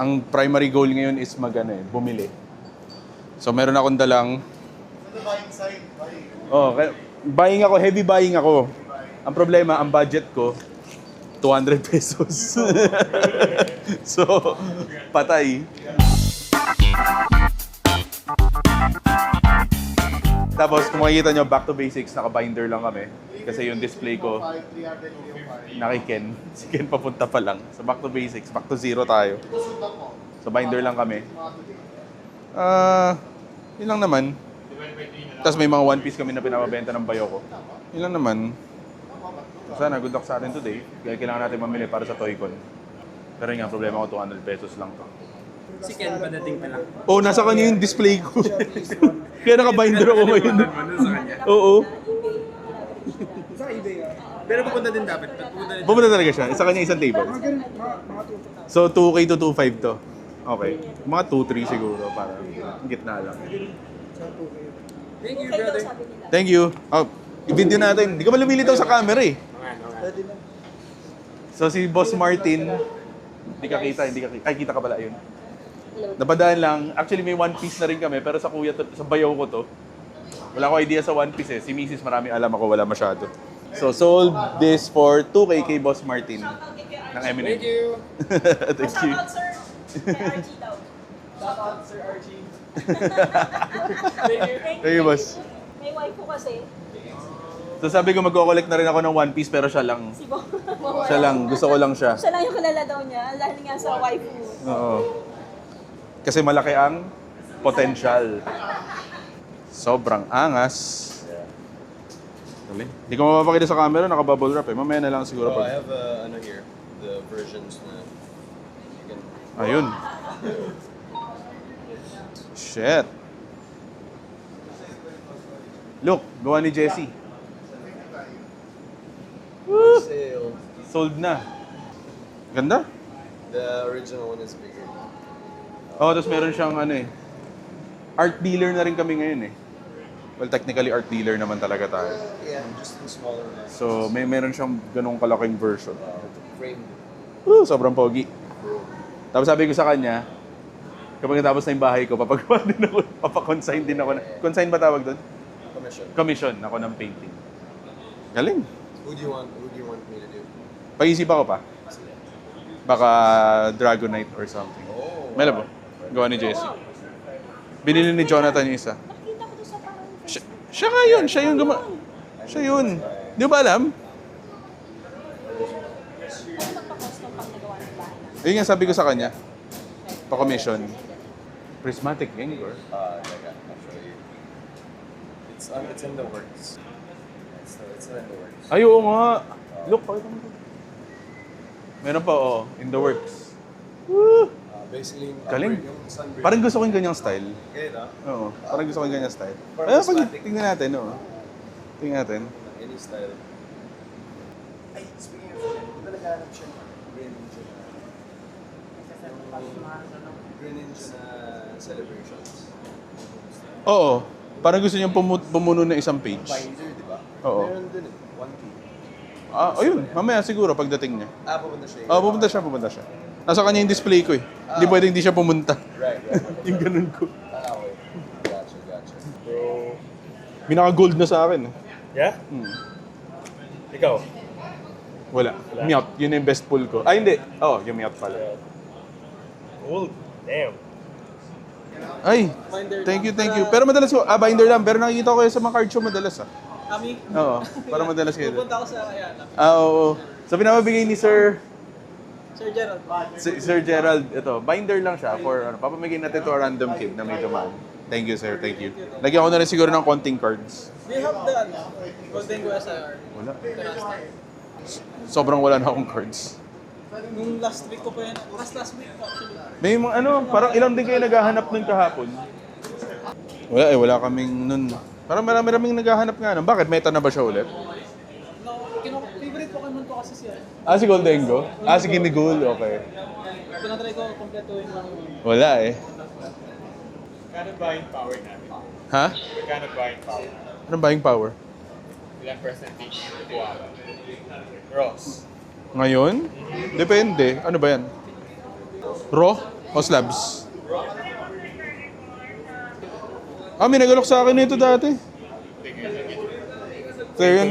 ang primary goal ngayon is bumili. So meron akong dalang... buying ako, heavy buying ako. Ang problema, ang budget ko, 200 pesos. So, patay. Tapos, kung makikita nyo, back to basics, naka-binder lang kami. Kasi yung display ko, naki-Ken. Si Ken papunta pa lang. So, back to basics, back to zero tayo. So, binder lang kami. Yun lang naman. Tapos may mga one piece kami na pinapabenta ng bayo ko. Yun lang naman. Sana good luck sa atin today. Kaya kailangan natin mamili para sa Toycon. Pero yung problema ko, 200 pesos lang to. Si Ken padating pa lang. Oh, nasa kanya yung display ko. Kaya naka-binder ako ngayon. Oo. Sa eBay pero pupunta din dapat. Pumunta talaga siya. Isa kanya isang table. So, 2K to 2.5 to. Okay. Mga 2-3 siguro para gitna lang. Thank you, brother. Thank you. Oh, i-video natin. Hindi ka ba lumilitaw sa camera eh. So si Boss Martin, hindi ka kita. Ay, kita ka pala yun. Napadaan lang. Actually may one piece na rin kami pero sa bayaw ko to. Wala ko idea sa one piece eh. Si Mrs. marami alam ako, wala masyado. So sold this for 2K kay Boss Martin ng Eminem. Thank you. Thank you. Shoutout, sir. Kay Archie daw. Shoutout, Sir Archie. Thank you, boss. May wife ko kasi. So sabi ko magko-collect na rin ako ng one piece pero siya lang. Si Bo. Siya lang. Gusto ko lang siya. Siya lang yung kilala daw niya. Dahil nga sa wife mo. Oo. Kasi malaki ang potential. Sobrang angas. Dali. Hindi ko mapapakita sa camera, naka-bubble wrap eh. Mamaya na lang siguro I pag... have here, the versions na you can... Ayun. Shit. Look, gawa ni Jessie. Sale. Sold na. Ganda. The original one is bigger. Oh, tapos meron siyang art dealer na rin kami ngayon eh. Well, technically art dealer naman talaga tayo. Yeah, just in smaller ones. So, meron siyang ganong kalaking version. Framed. Sobrang pogi. Tapos sabi ko sa kanya, kapag natapos na yung bahay ko, papagawa din ako, papakonsign din ako. Consign ba tawag doon? Commission. Commission ako ng painting. Galing. Who do you want me to do? Pag-isip ako pa. Baka Dragonite or something. Oh. May labo. Gawa ni Jessie. Binili ni Jonathan yung isa. Nakita ko doon sa parang... Siya nga yun. Siya yung Siya yun. Di mo ba alam? Ano nagpa-custom pang nagawa ng bahay na? Ayun nga sabi ko sa kanya. Pa-commission. Prismatic Gengar. I'll show you. It's in the works. It's in the works. Ay, oo nga. Look, pakita mo. Meron pa, oo. In the works. Woo! Basically, Galing. yung sunbreak. Parang gusto ko yung ganyang style. Ganyan, ah. Oo. Parang gusto ko yung ganyang style. Parang Ayun, prismatic. tingnan natin, oo. Tingnan natin. Any style. Ay, speaking of that, di ba naghahanap siya ng Green Ninja na celebrations? Oo. Parang gusto niyang pumuno ng isang page. Binder, di ba? Oo. Meron dun eh. 1K. Ayun. Mamaya siguro pagdating niya. Pupunta siya. Pupunta siya. Nasa kanya yung display ko eh. Hindi pwedeng hindi siya pumunta. Right. Yung ganun ko. Okay. Gotcha. Bro. May naka-gold na sa akin. Yeah? Ikaw? Wala. Meowth. Yun yung best pull ko. Hindi. Yung Meowth pala. Cool. Damn. Ay, thank you. Pero madalas ko, binder lang. Pero nakikita ko yun sa mga card show madalas Kami, Oo, para madalas kayo. pupunta ako sa Ayala. Oo. So pinapabigay ni Sir Sir Gerald. Sir Gerald, ito, binder lang siya for papamigay natin to a random kid na may dumaan. Thank you, sir. Thank you. Lagyan ko na rin siguro ng konting cards. Do you have the Golden Go SIR? Wala. The last time. Sobrang wala na akong cards. Nung last week ko pa yan. Last week actually. May mga parang ilang din kayo naghahanap nun kahapon. Wala kaming nun. Parang maraming naghahanap nga nun. Bakit? Meta na ba siya ulit? Favorite Pokemon ko kasi siya. Si Goldengo? Si Gimmighoul. Okay. Tinatry ko kompletuhin lang. Wala eh. Magkano buying power namin? Ha? Magkano buying power? Anong buying power? Ilang percentage yung tuwala? Ross. Ngayon? Depende. Ano ba yan? Raw? O slabs? Ah, may nagalok sa akin nito dati. Kaya yun.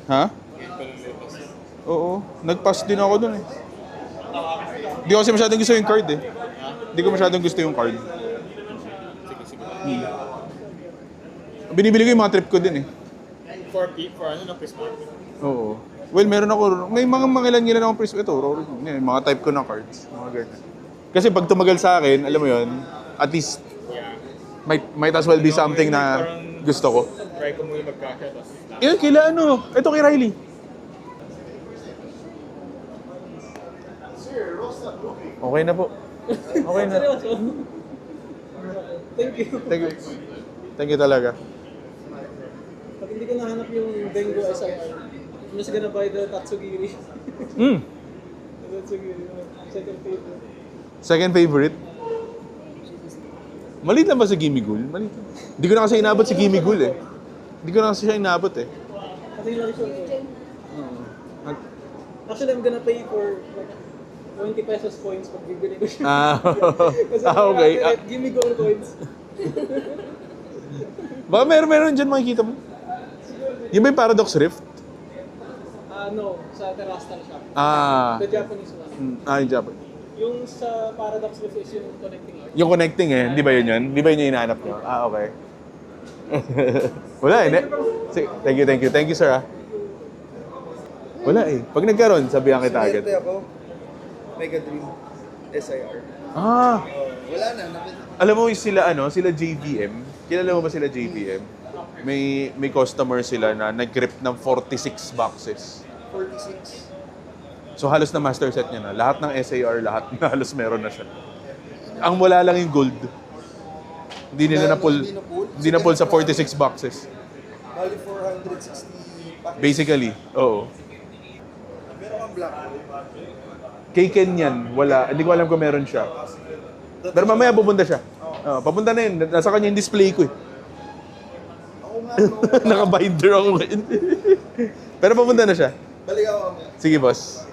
Ha? Oo. Nag-pass din ako dun eh. Hindi ko kasi masyadong gusto yung card eh. Hindi ko masyadong gusto yung card. Binibili ko yung mga trip ko din eh. For ano na Christmas? Oo. Well, meron ako, may mga ilan-ilan akong price. Ito, yung mga type ko ng cards. Mga ganyan. Kasi pag tumagal sa akin, alam mo yun, at least, might as well be something na gusto ko. Try ko muna magkasya, tapos Yun, kila ano, ito kay Riley. Okay na po. Okay na. Thank you. Thank you. Thank you talaga. Pag hindi ko nahanap yung Dengo SIR, I'm just gonna buy the Tatsugiri. Mm. The Tatsugiri, second favorite. Second favorite? Maliit lang ba si Gimme Ghoul? Maliit lang. Hindi ko na kasi inabot si Gimme Ghoul eh. Hindi ko na kasi siya inabot eh. Kasi yung lagi siya. Actually, I'm gonna pay for like 20 pesos coins pag bibili ko siya. Ah, Kasi okay. give me gold coins. Baka meron dyan makikita mo. Yung ba yung Paradox Rift? No, sa Terastal shop. Ah. The Japanese one. Yung Japan. Yung sa Paradox Rift is yung connecting art. Yung connecting eh, hindi ba yun yun? Hindi ba yun yung hinahanap nyo? Ah, okay. Wala eh. Sige, thank you. Thank you, sir ah. Wala eh. Pag nagkaroon, sabihan kita agad. Sinerte ako, Mega Dream, SIR. Ah, Wala na, alam mo yung sila JVM. Kilala mo ba sila JVM? May customer sila na nag-grip ng 46 boxes. 46. So halos na master set niya na. Lahat ng SAR, lahat na halos meron na siya. Ang wala lang yung gold. Hindi nila hindi na pull sa 46 boxes. Bali 460 packs. Basically, oo. Meron kang black. Kay Ken yan, wala. Hindi ko alam kung meron siya. Pero mamaya pupunta siya. Papunta na yun. Nasa kanya yung display ko eh. Ako nga, Naka-binder ako ngayon. Pero papunta na siya. balik ako mamaya. Sige, boss.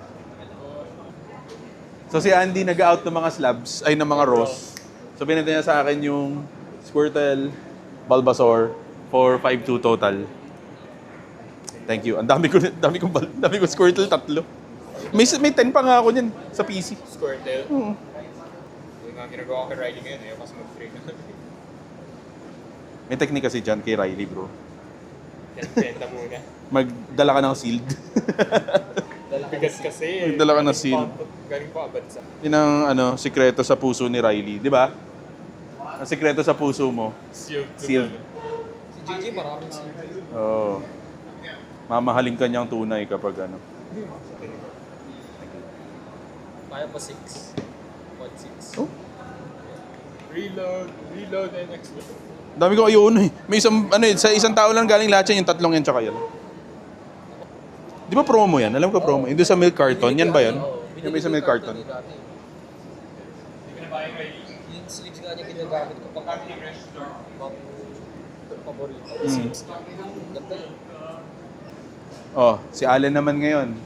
So si Andy nag-out ng mga slabs, ay ng mga rows. So binenta niya sa akin yung Squirtle, Bulbasaur for 5.2 total. Thank you. Ang dami ko Squirtle, 3. May 10 pa nga ako niyan sa PC. Squirtle. Yung nga ginagawa ko kay Riley ngayon, ayaw kasi mag-trade. May technique kasi dyan kay Riley, bro. Benta muna. Magdala ka ng sealed. Bigas kasi. Magdala ka ng seal. Galing pa abad sa... Yun ang sikreto sa puso ni Riley, di ba? Ang sikreto sa puso mo, Sealed. sealed. Si JJ maraming sila. Oo. Mamahalin ka niyang tunay kapag ano. Kaya pa 6. 1.6. Oh, Reload and explode. dami ko ayun eh. May sa isang tao lang galing lahat yan, yung 3 yan tsaka yan. Di ba promo yan? Alam ko promo. Yung doon sa milk carton, yan ba yan? Yung may sa milk carton. Yung sleeves nga niya ginagamit ko pag paborito. Sleeves nga. Ganda yun. Oh, si Allen naman ngayon.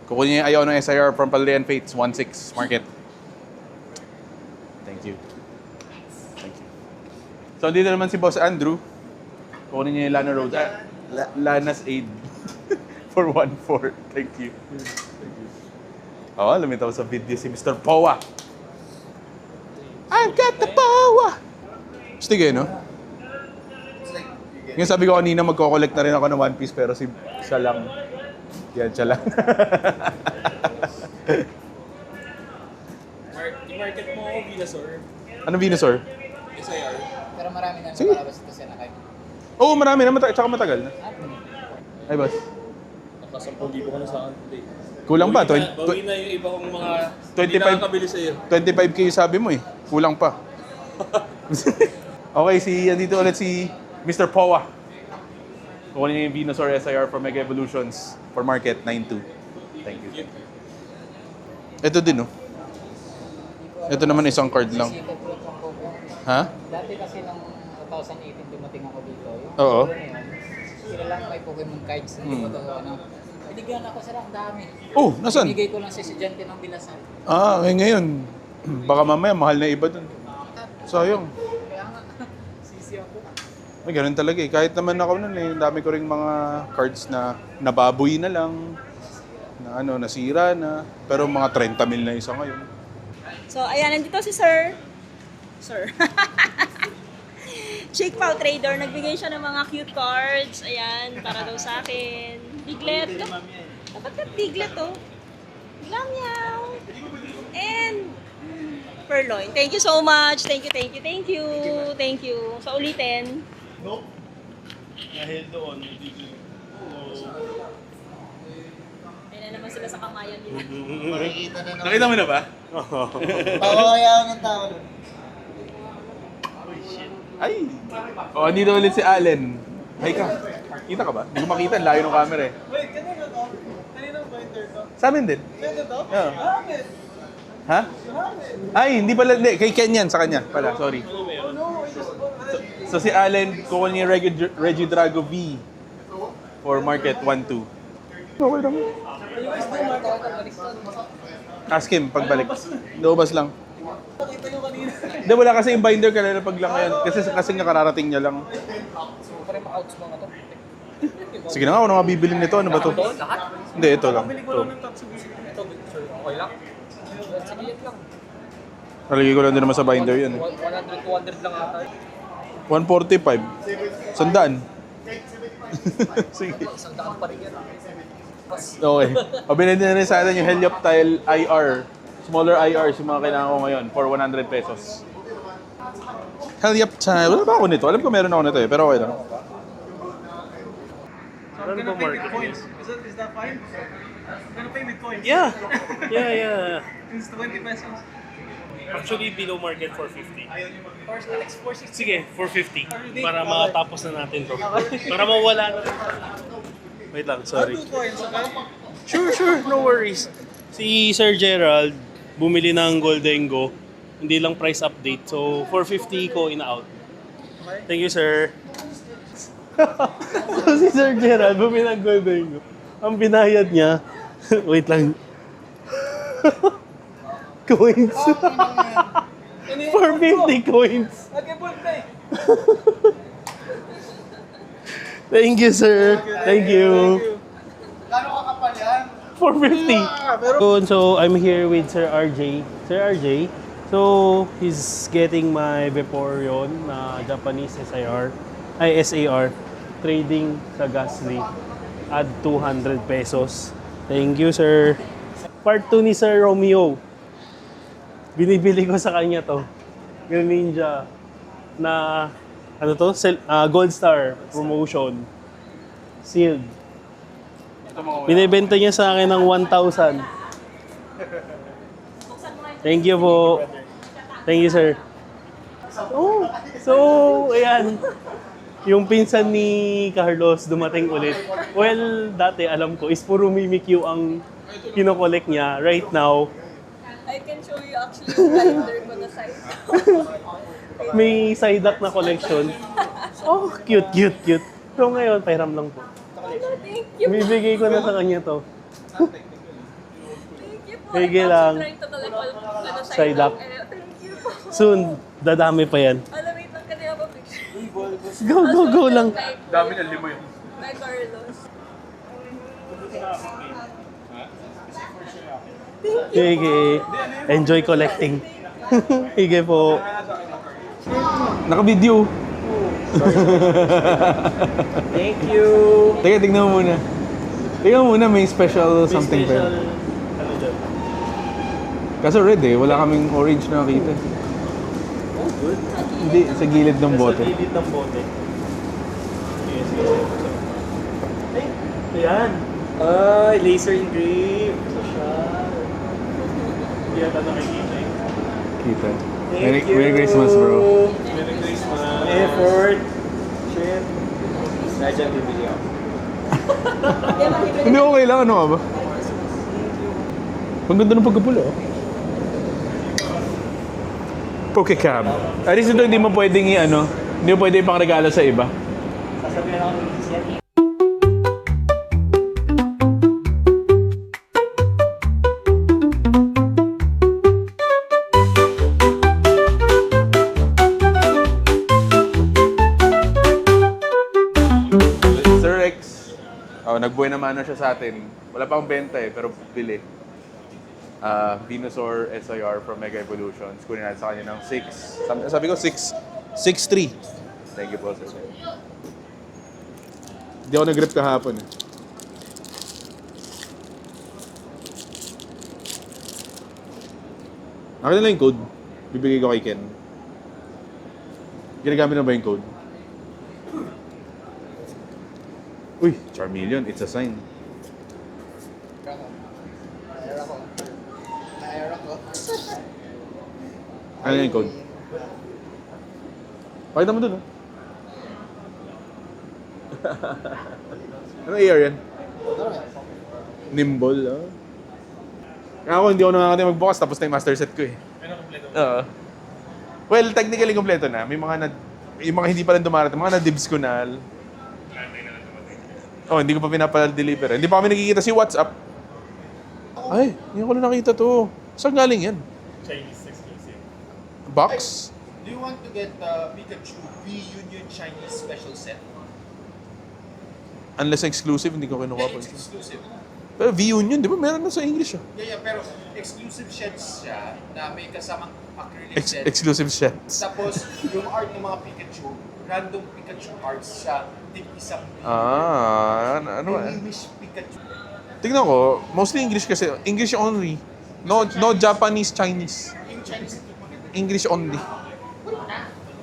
Kukunin niya yung ayaw ng SIR from Paldean Fates, 1.6 market. Thank you. So, dito naman si Boss Andrew. Kukunin niya yung Lana Rhodes. Lana's Aid. For 1.4. Thank you. Oh, lumitaw sa video si Mr. Powa. I've got the power! Stig eh, no? Yung sabi ko kanina, magko-collect na rin ako ng One Piece pero siya lang. Yan, siya lang. I-market mo ako, Venusaur. Ano Venusaur? SIR. Pero marami na Sige. nakalabas ito sa nakay. Oo, marami na. Tsaka matagal na. Ay, boss. Naka 10,000 ka na sa akin today. Kulang pa. Bawi na yung iba kong mga 25 hindi nakakabili sa'yo. 25K sabi mo eh. Kulang pa. Okay, andito ulit si Mr. Powa. Kukunin niya yung Venusaur SIR for Mega Evolutions for market 9.2. Thank you. Ito din, oh. Ito naman isang card lang. Sisipag ko itong Coco. Ha? Dati kasi nung 2018 dumating ako dito. Yung Oo. Coco na yun, sila lang may Pokemon cards na hindi ko to, ano. Binigyan ako sila ang dami. Oh, nasan? Binigay ko lang sa estudyante ng Bilasan. Ah, ngayon. Baka mamaya mahal na iba dun. Sayang. Kaya nga, sisi ako. May ganun talaga eh. Kahit naman ako nun eh, dami ko ring mga cards na nababoy na lang, na ano, nasira na. Pero mga 30 mil na isa ngayon. So, ayan, nandito si Sir. Sir. Shake Pao Trader. Nagbigay siya ng mga cute cards. Ayan, para daw sa akin. Piglet. Dapat ka piglet, oh. Meow. And Purloin. Thank you so much. Thank you, thank you, thank you. Thank you. Sa ulitin. Dahil doon, Ayan na naman sila sa kamayan nila. Nakita mo na ba? Pawakayaan ng tao. Ay! Oh, andito ulit si Allen. Hay ka. Kita ka ba? Hindi ko makita. Ang layo ng camera eh. Wait, kanina to? Kanina binder to? Sa amin din. Pwede to? Yeah. Bakit? Ha? Ay, hindi pala. Hindi. Kay Ken yan. Sa kanya pala. Sorry. Oh no, I just bought So si Allen, kukuha niya yung Regidrago V for market 1-2. Okay lang. Ask him pagbalik. Naubas lang. Nakita nyo kanina. Hindi, wala kasi yung binder kanina pag lang ngayon. Kasi nakararating niya lang. So, parang ma-outs mga to. Sige na nga, ano nga bibilin nito? Ano ba to? Hindi, ito lang. Bili ko Ito. lang ng Tatsubushi. Ito, sir, okay lang. Saglit lang. Nalagay ko lang din naman sa binder yun. 100, 200 lang ata. 145. Sandaan. Sige. Isang daan pa rin yan. Okay. O, binili na rin sa atin yung Helioptile IR. Smaller IRs yung mga kailangan ko ngayon for 100 pesos. Helioptile. Wala ba ako nito? Alam ko meron ako nito eh, pero okay lang. So I'm gonna pay with coins. Is that fine? I'm gonna pay with coins. Yeah. Yeah. It's 20 pesos. Actually, below market 450. Or Alex, 460. Sige, 450. Para matapos na natin to. Para mawala na. Wait lang, sorry. 2 coins, okay? Sure, no worries. Si Sir Gerald, bumili ng Golden Go. Hindi lang price update. So, 450 ko in-out. Thank you, sir. So, si Sir Gerald, bumili ng Golden Go. Ang binayad niya, wait lang. Coins. 450 coins. Okay, good pay. Thank you, sir. Thank you. Gano'ng kakapal yan? 450. So I'm here with Sir RJ. Sir RJ, so he's getting my Vaporeon na Japanese SAR trading sa Gasly at 200 pesos. Thank you, sir. Part 2 ni Sir Romeo. Binibili ko sa kanya to. Yung Ninja na ano to? Gold Star promotion. Sealed. Binibenta niya sa akin ng 1,000. Thank you po. Thank you, sir. Oh, so, ayan. Yung pinsan ni Carlos dumating ulit. Well, dati alam ko is puro Mimikyu ang kinokollect niya. Right now, I can show you actually yung calendar ko na side. may side-up na collection. Oh, cute. So ngayon, pairam lang po. Thank you. Bibigay ko na sa kanya to. Thank you po. Sige I'm lang. trying to collect all Side up. Thank you po. Soon, dadami pa yan. Alam, wait lang kanina pa picture. Go lang. Dami na limo yun. By Carlos. Sige. Enjoy collecting. Sige po. Naka-video. Thank you. Teka, tignan mo muna. Tignan mo muna, may special something pa yun. Ano dyan? Kaso red eh, wala kaming orange na nakita. Oh, good. Hindi, sa gilid ng bote. Sa gilid ng bote. Sige. Ay, ayan. Ay, laser engraved. Social. Hindi yata nakikita eh. Kita. Thank you. Merry Christmas, bro. Merry Christmas. Effort. Shit. Nadyan bibili ako. Hindi okay lang, ano nga ba? Ang ganda ng pagkapula, oh. Pokecam. At least ito hindi mo pwedeng hindi mo pwedeng ipang regalo sa iba. Sasabihan ako ng yan. nagbuhay naman na siya sa atin. Wala pa akong benta eh, pero bili. Venusaur SIR from Mega Evolutions. Kunin natin sa kanya ng 6. Sabi ko 6'3". Thank you po, sir. Hindi ako nag-grip kahapon eh. Akin na lang yung code. Bibigay ko kay Ken. Ginagamit na ba yung code? Uy, Charmeleon, it's a sign. Ano yung code? Pakita mo dun, oh. Ano AR yan? Nimble, oh. Ako, hindi ako nakakati magbukas, tapos na yung master set ko eh. Ano kompleto? Well, technically kompleto na. May mga yung mga hindi pa rin dumarating, mga na-dibs ko na. Oh, hindi ko pa pinapa-deliver. Hindi pa kami nakikita si WhatsApp. Ay, hindi ko lang nakita to. Saan galing yan? Chinese exclusive. Box? Do you want to get the Pikachu V-Union Chinese special set? Unless exclusive, hindi ko kinukuha po. It's exclusive. Pero V-Union, di ba? Meron na sa English ah. Yeah, pero exclusive sheds siya na may kasamang acrylic set. Exclusive sheds. Tapos, yung art ng mga Pikachu, random Pikachu arts siya, tig-isang Ano ba? English Pikachu. Tignan ko, mostly English kasi. English only. No Japanese, Chinese. Yung Chinese ito maganda. English only.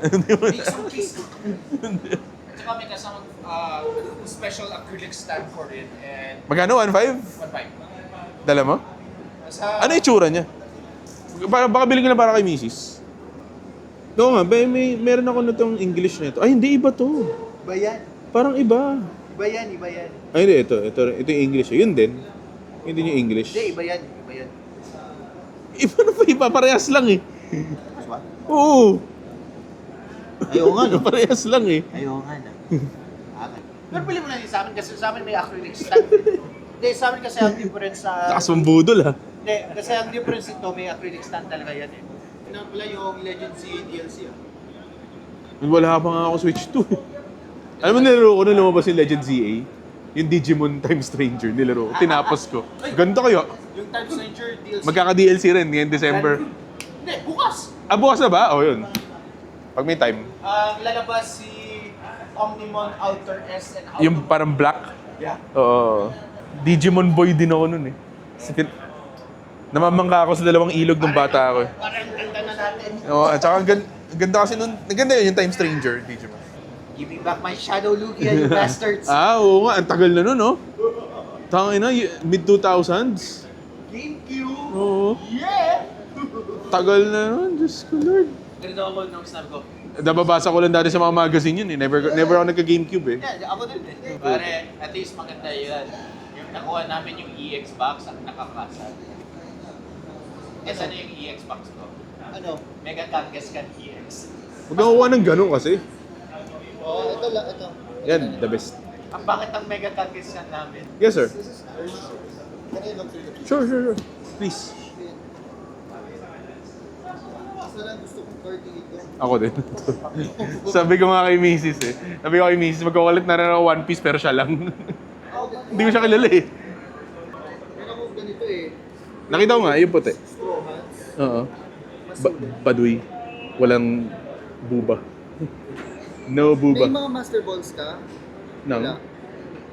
May isang case. At saka may kasamang special acrylic stand for it and Magkano? 1.5? 1.5. Dala mo? Sa, Ano yung itsura niya? Baka bilhin ko na para kay Mrs. Oo nga, meron ako na itong English na ito. Ay, hindi, iba to. Iba yan. Parang iba. Iba yan, iba yan. Ay, hindi, ito yung English. Yun din. Yun din yung English. Hindi, iba yan. Iba yan. Iba na pa, iba. Parehas lang eh. Diba? Oo. Ayaw nga, no? Parehas lang eh. Ayaw nga na. Pero pili mo lang yun sa amin kasi sa amin may acrylic stand. Hindi, sa amin kasi ang difference sa... Takas mong budol ha. Hindi, kasi ang difference ito may acrylic stand talaga yan eh. Yun pala yung Legend Z DLC ah. Wala pa nga ako Switch 2. Alam mo, nilaro ko na lumabas yung Legend ZA. Yung Digimon Time Stranger, nilaro ko. Tinapos ko. Ganda kayo. Yung Time Stranger DLC. Magkaka-DLC rin ngayon December. Hindi, bukas! Bukas na ba? O, yun. Pag may time. Lalabas si Omnimon Outer S and Outer... Yung parang black. Yeah. Oo. Digimon boy din ako nun eh. Namamangka ako sa dalawang ilog nung bata ako eh. Parang ganda na natin. Oo, at saka ang ganda kasi nun. Ganda yun yung Time Stranger, Digimon. Give me back my Shadow Lugia, you bastards! Oo nga. Ang tagal na nun, no? Tangin na, mid-2000s. GameCube! Oo. Yeah! Tagal na nun. Diyos ko, Lord. Ganito ako nung sinabi ko. Nababasa ko lang dati sa mga magazine yun eh. Never ako nagka-GameCube eh. Yeah, ako din eh. Pare, at least maganda yun. Yung nakuha namin yung EX box at nakakasal. Eh, sana yung EX box ko? Ano? Mega Kangaskhan EX. Huwag na kukuha ng ganun kasi. Oo, ito lang, ito. Yan, the best. Ang bakit ang Mega Kangaskhan namin? Yes, sir. Can I look through the Sure. Please. Asa lang gusto kong card dito? Ako din. Sabi ko nga kay Mrs. eh. Sabi ko kay Mrs. magkukulit na rin ako One Piece pero siya lang. Hindi ko siya kilala eh. Meron ako ganito eh. Nakita ko nga, yung puti. Straw hats. Oo. Baduy. Walang buba. No May buba. mga Master Balls ka? Nang? Wala.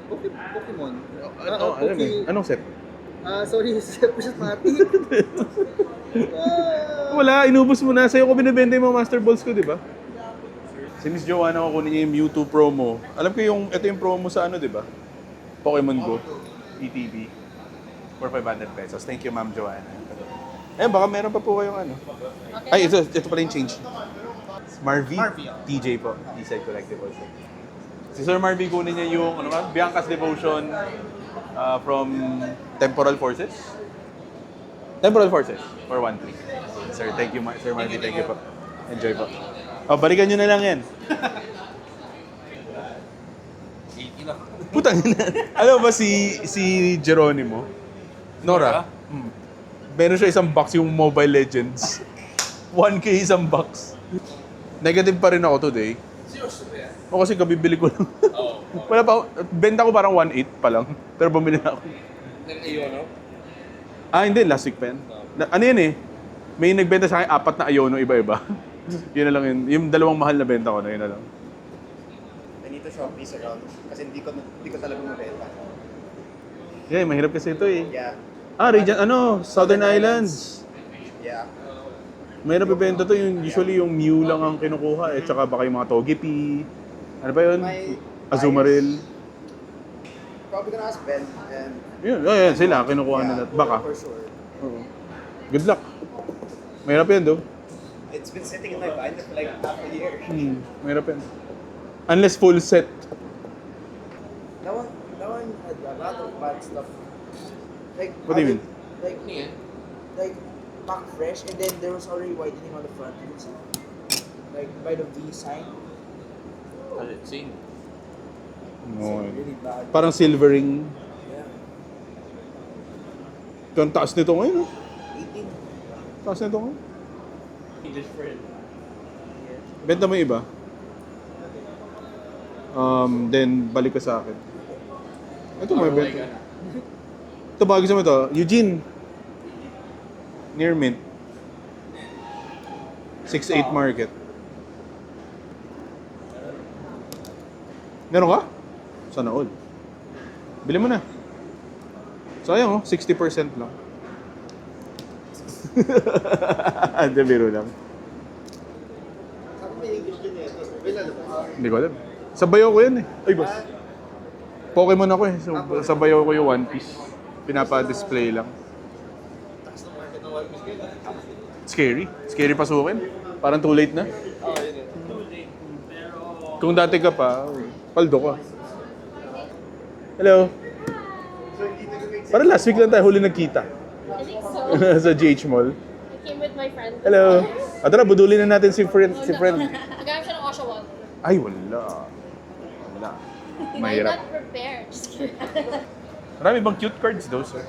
Pokemon. Alam eh. Anong set? Sorry, Precious Mati. Wala, inubos mo na. Sa'yo ko binibenta yung mga Master Balls ko, di ba? Si Miss Joanna ko kunin niya yung Mewtwo promo. Alam ko ito yung promo sa ano, di ba? Pokemon Go. ETB. For 500 pesos. Thank you, Ma'am Joanna. Ayun, baka meron pa po kayong ano. Ay, ito pala yung change. Marvy? TJ po. D-Side Collectibles. Si Sir Marvy kunin niya yung Bianca's Devotion from Temporal Forces. Temporal Forces for 1-3. Sir, thank you, Sir Marvy. Thank you po. Enjoy po. Balikan nyo na lang yan. 80 lang. Putang ina. Alam ba si Geronimo? Nora? Meron siya isang box yung Mobile Legends. 1K isang box. Negative pa rin ako today. Seryoso ba yan? O kasi kabibili ko lang. Oo. Wala pa, benta ko parang 1.8 pa lang. Pero bumili na ako. Hindi, last week pa yan. Ano yan eh? May nagbenta sa akin 4 na Iono iba-iba. Yun na lang yun. Yung dalawang mahal na benta ko na yun na lang. I need to shop these around kasi hindi ko talaga mabenta. Yeah, mahirap kasi ito eh. Yeah. Southern Islands. Yeah. Mahirap ibenta to, yung usually yung Mew lang ang kinukuha eh. Tsaka baka yung mga Togepi. Ano ba yun? Azumaril. Probably gonna ask Ben and Yun, sila, kinukuha nila. Baka. for sure. Oo. Good luck. Mahirap yan, do. It's been sitting in my binder for like half a year. Mahirap yan. Unless full set. That one had a lot of bad stuff. Like, What do you mean? Like, pack fresh, and then there was already whitening on the front. Like, by the V sign. No, Really bad. parang silvering. Yeah. Ito ang taas nito ngayon, no? 18. Taas nito ngayon. Benta mo yung iba. Then balik ka sa akin. Ito may benta. Ito bagay sa mo ito. Eugene. Near Mint. 6-8 Market. Meron ka? Sana all. Bili mo na. Sayang oh, 60% lang. Hindi, biro lang. Hindi ko alam. Sa bayaw ko yan eh. Ay, boss. Pokemon ako eh. So, sa bayaw ko yung One Piece. Pinapa-display lang. Scary. Scary pasukin. Parang too late na. Kung dati ka pa, paldo ka. Hello. Parang last week lang tayo huli nagkita. I think so. Sa GH Mall. I came with my friend. Hello. Tara, budulin na natin si friend. Nagayam siya ng Osha water. Ay, wala. Wala. I'm Mahirap. not prepared. Just kidding. Marami bang cute cards though, sir?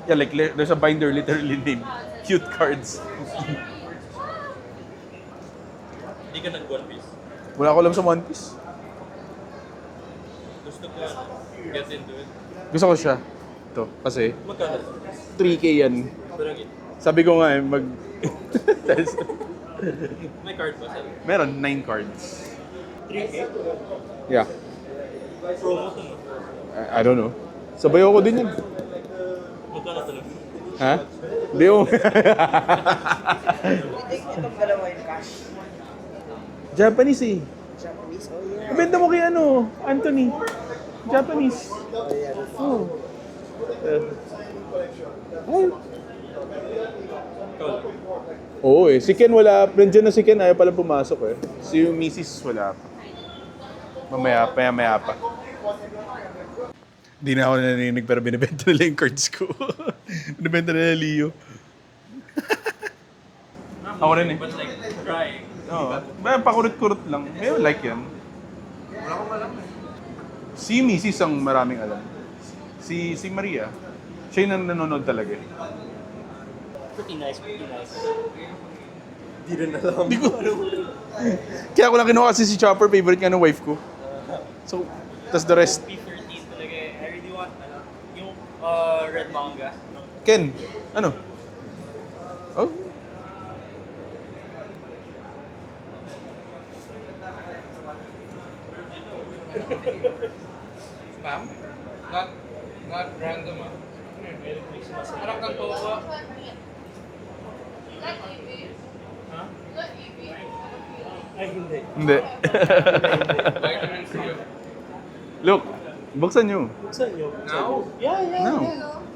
Yeah, like there's a binder literally named Cute Cards. Hindi ka nag-One Piece. Wala ko alam sa One Piece. Gusto ko get into it. Gusto ko siya. Ito, kasi Magkano? 3K yan. Parang Sabi ko nga eh, may card ba sa'yo? meron 9 cards. 3K? Yeah. Promo to no? I don't know. Sabayo ko din yun. Magkano talaga? Ha? Hindi yung... Itong dalawa yung cash. Japanese eh. Japanese, oh yeah. Ibenta mo kay ano, Anthony. Japanese. Oh. Oo eh. Si Ken wala. Nandiyan na si Ken. Ayaw pala pumasok eh. Si Mrs. wala pa. Maya pa. Hindi na ako naninig pero binibenta nila yung cards ko. Binibenta nila Leo. Ako rin eh. But like, trying. Oo. Pakurut-kurut lang. May like yan. Wala akong alam eh. Si Mrs. ang maraming alam. Si Maria. Siya yung nanonood talaga eh. Pretty nice. Di rin alam. Hindi ko Kaya ako lang kinuha kasi si Chopper, favorite nga ng wife ko. So, tas the rest. P13 talaga eh. I really want, yung red manga. Ken, ano? Oh? Ma'am? Not random ah. Harap kang tuwa. Ay, hindi. Hindi. Vitamin C. Look, buksan nyo. Saan yun? Now? Yeah. No.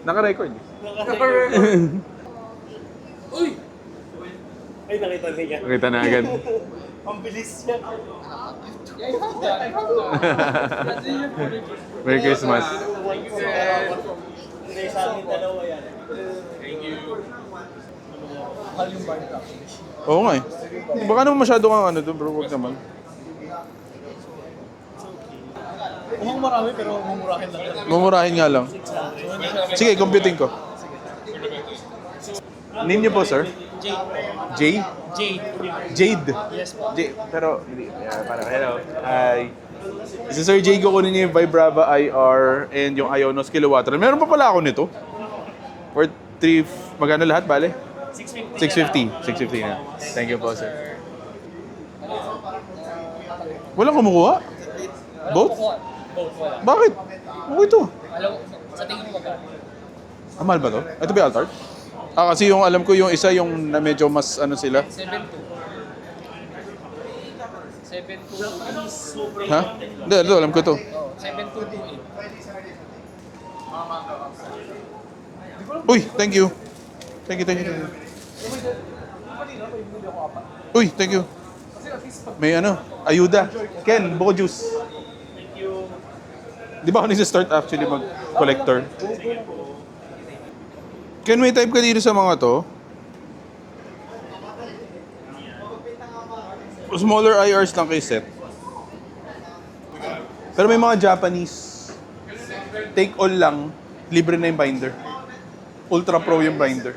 Naka-record. Uy! Ay, nakita niya. Nakita na agad. Ang bilis niya. Merry Christmas. Hindi, sa amin dalawa yan. Thank you. Oo nga eh. Baka naman masyado kang ano to bro, wag naman. Mukhang marami pero mumurahin lang yan. Mumurahin nga lang. Sige, computing ko. Name niyo po, sir? Jade? Jade. Yes po. Pero, hindi. Yeah, parang, hello. Hi. Si Sir Jay, kukunin niya yung Vibrava IR and yung Ionos Kilowatt. Meron pa pala ako nito. For 3, magkano lahat, bale? 650. 650 na. Thank you po, sir. Walang kumukuha? Both? Bakit? Okay ito. Sa tingin mo magkano? Mahal ba to? Ito ba yung Altart? Kasi yung alam ko yung isa yung na medyo mas ano sila. 7.2. 7.2. Ha? Hindi, ito, alam ko to. Oh, 7.228. Uy, thank you. Thank you. Uy, thank you. May ano, ayuda. Ken, buko juice. Di ba ako nisa-start actually mag-collector? Ken, may type ka dito sa mga to? Smaller IRs lang kay set. Pero may mga Japanese. Take all lang, libre na yung binder. Ultra Pro yung binder.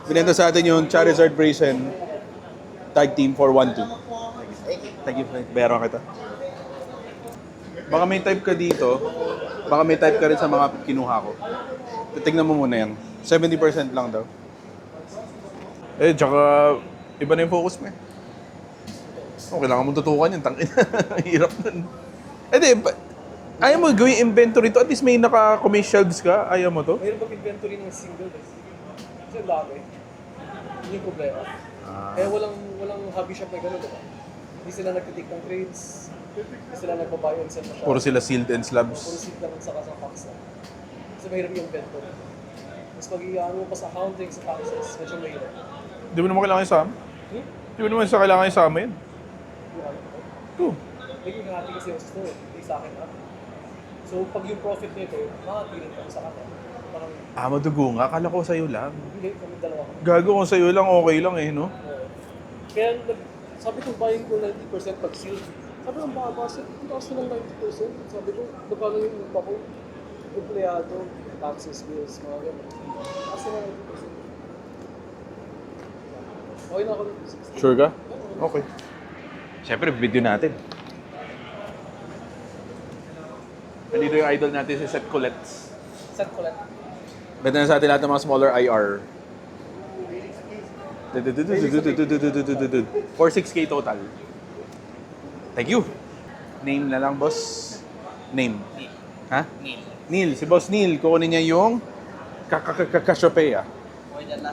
Binenta sa atin yung Charizard Brazen Tag Team for 1-2. Thank you. Bayaran kita. Baka may type ka dito. Baka may type ka rin sa mga kinuha ko. Titignan mo muna yan. 70% lang daw. Tsaka iba na yung focus mo eh. Kailangan mong tutukan yan. Tangin. Hirap nun. Ayaw mo gawin inventory to. At least may naka-commercial shelves ka. Ayaw mo to. Mayroon bang inventory ng single desk? Kasi laki. Yun yung problema. Kaya walang hobby shop na gano'n, diba? Hindi sila nagtitik ng trades. Hindi sila nagbabuy and sell masyado. Puro sila sealed and Puro slabs. seed lang sa box na. Kasi mahirap yung inventory. Mas pag-iaan mo pa sa accounting, sa taxes, medyo mahirap. Di mo naman kailangan isama? Di mo naman kailangan isama yun? Oo. Naging hati kasi yung store, hindi sa akin hati. So pag yung profit nito, makatirin ka sa kanya. Parang, Madugo nga. Akala ko sa'yo lang. hindi, kami dalawa kami. Gago kung sa'yo lang, okay lang eh, no? Kaya sabi ko buying ko 90% pag sealed. Sabi ko baka basta itaas na ng 90%. Sabi ko magkano yung iba ko, empleyado, taxes, bills, mga gano'n. Itaas na ng 90%. Okay na ako ng 60. Sure ka? Okay. Siyempre, video natin. Nandito yung idol natin si Seth Colettes. Set ko lang. Benta na sa atin lahat ng mga smaller IR. 46K total. Thank you. Name na lang, boss. Name. Ha? Neil. Si Boss Neil. Kukunin niya yung Cassiopeia.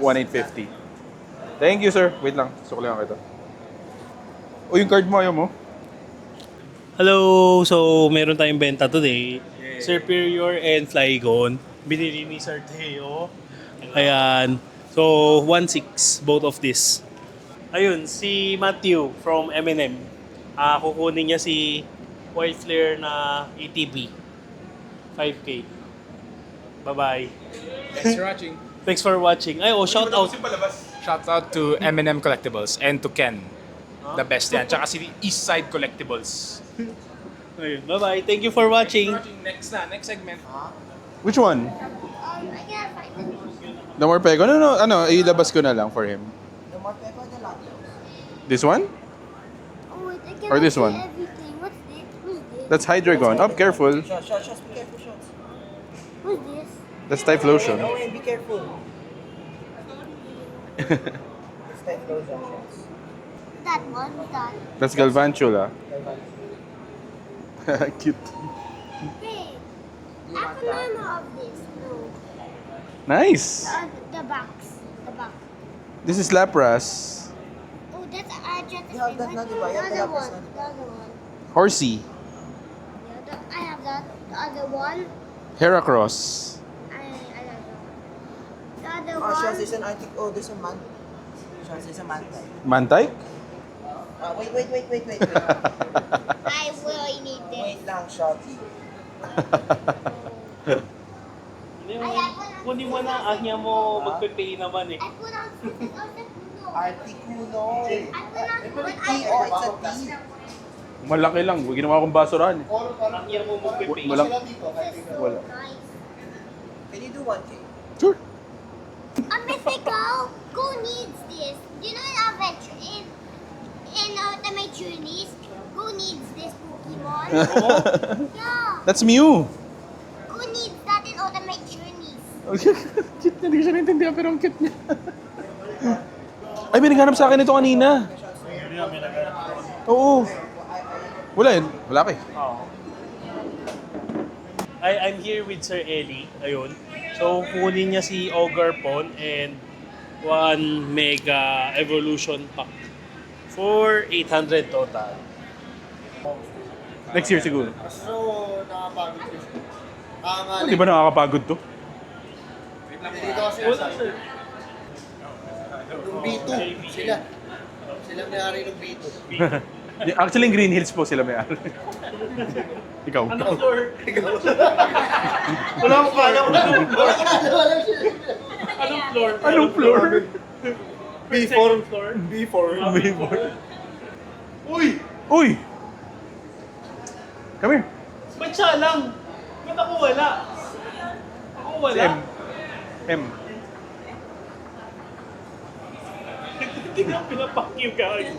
1,850. Thank you, sir. Wait lang. Sukli lang kita. O, yung card mo, ayaw mo? Hello! So, meron tayong benta today. Superior and Flygon. Binili ni Sir Teo. Ayan. So, 1.6 both of this. Ayun, si Matthew from M&M. Kukunin niya si Wild Flare na ATB. 5K. Bye-bye. Thanks for watching. Thanks for watching. Ay, shout out. Shout out to M&M Collectibles and to Ken. The best yan. Tsaka si Eastside Collectibles. Ayun, bye-bye. Thank you for watching. Next segment. Which one? I can't find it. The more pego? No. Ilabas ko na lang for him. The more pepper, the lot. This one? Oh, wait, I can't Or this see one? everything. What's this? Who's this? That's Hydreigon. Oh, careful. Shots, be careful, shots. Who's this? That's Typhlosion. No way, be careful. It's time to go shots. That one? That. That's Galvantula. Cute. Hey, I have none of this. No. Nice. The box. The box. This is Lapras. Oh, that's just You have that na, di ba? You have the the other lapis one. na, di The other one. Horsey. I have that. The other one. Heracross. I don't know. The other Oh, shots one. is an artic. Oh, there's a man. Shots is a man type. Mantike? Wait. I really need this. Wait lang, shots. Kunin mo na, ahya mo magpe-pay naman eh. I put on something else that you know. Articuno. I put on T, oh, it's a T. Malaki lang. Ginawa kong basurahan. Ahya mo magpe-pay. Walang... This is so Wala. nice. Can you do 1K? Sure. I miss say go needs this. Do you know in Adventure in Ultimate Journeys, go needs this Pokemon? Yeah. That's Mew. Go needs that in Ultimate Journeys. Cute na, hindi ko siya naintindihan pero ang cute niya. Ay, may naghanap sa akin ito kanina. Oo. Wala yun. Wala ka eh. I'm here with Sir Eli. Ayun. So, kunin niya si Ogarpon and 1 Mega Evolution Pack for 800 total. Next year siguro. So, nakapagod ko siya. Hindi ba nakakapagod to? Dito kasi yung B2, sila. Sila may-ari ng B2. Actually, Green Hills po sila may-ari. Ikaw. Wala mo kaya ko. Anong floor? B4. B4. B4. Uy! Come here. Ba't siya lang? Ba't ako wala? Ako Si wala? M. Hindi na pinapakyo guys.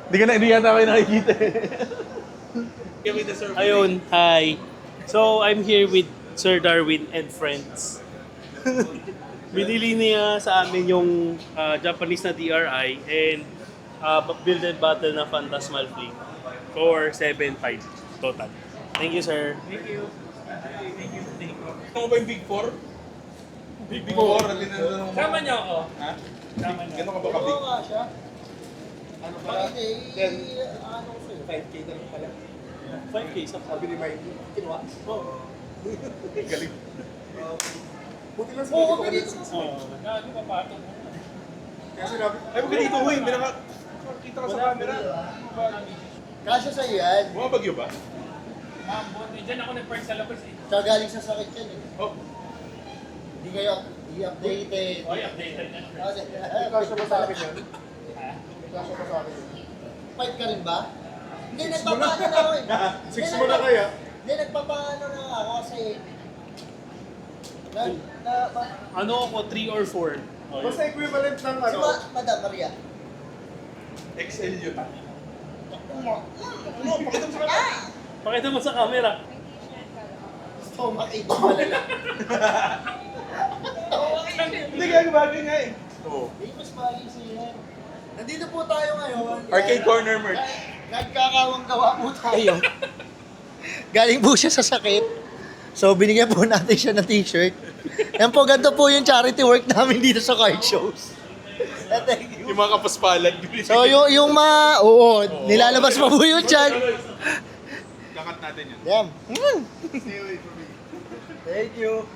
Hindi yata kayo nakikita eh. Ayun, hi. So, I'm here with Sir Darwin and friends. Binili niya sa amin yung Japanese na DRI and build and battle na Phantasmal Fleet for 7.5 total. Thank you, sir. Thank you. Ano ba yung Big 4? Big 4? Sama niyo ako. Ha? Sama niyo. Gano'n ka ba ka-big? nga siya. Ano pala? Then, ano ko sa'yo? 5K na lang pala. 5K sa Sabi ni Mikey, kinuha. Oo. Galing. Buti lang sa ko dito. Ano pa pato? Kaya sinabi, Ay, huwag ka dito, huy. May nakakita ka sa camera. kasya sa'yo yan. Bumabagyo ba? Diyan ako nag-park sa labas eh. Tsaka galing sa sakit yan eh. Oh. Hindi kayo i-updated. Oy, updated na. Kasya ba sa akin yan? Kasya ba sa akin? Fight ka rin ba? Hindi, nagpapaano na ako eh. 6 mo na kaya? Hindi, nagpapaano na ako kasi... Ano ako, 3 or 4? Basta equivalent ng ano? Si Madam Maria. XL yun. Pakita mo sa camera. Stomach ache malala. Hindi kaya bagay nga eh. Oo. Hindi mas bagay siya. Nandito po tayo ngayon. Arcade corner merch. Nagkakawang gawa po tayo. Galing po siya sa sakit. So, binigyan po natin siya ng t-shirt. Yan po, ganito po yung charity work namin dito sa card shows. Thank you. Yung mga kapaspalan. So, yung oo, nilalabas pa po yung chan. Kakat natin yun. Yan. Thank you.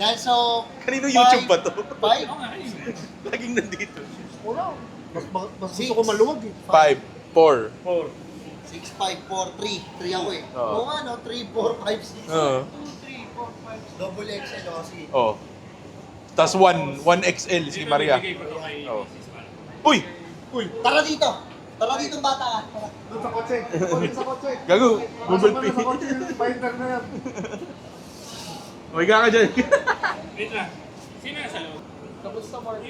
Yan, so... Kanino YouTube ba to? 5? Laging nandito. Wala. Mas gusto ko maluwag eh. 5, 4. 4. 6, 5, 4, 3. 3 ako eh. Oo. Oo nga, no? 3, 4, 5, 6. Oo. 2, 3, 4, 5. Double XL o si... Oh. Tapos 1XL si Maria. Oh. Uy! Uy, tara dito! Tara dito bata ka. Tara. Doon sa kotse. Doon sa kotse. Gago, Google Pay. Sa kotse, finder na yan. Uy, ka dyan. Wait lang. Sino nasa loob? Kamusta Mark?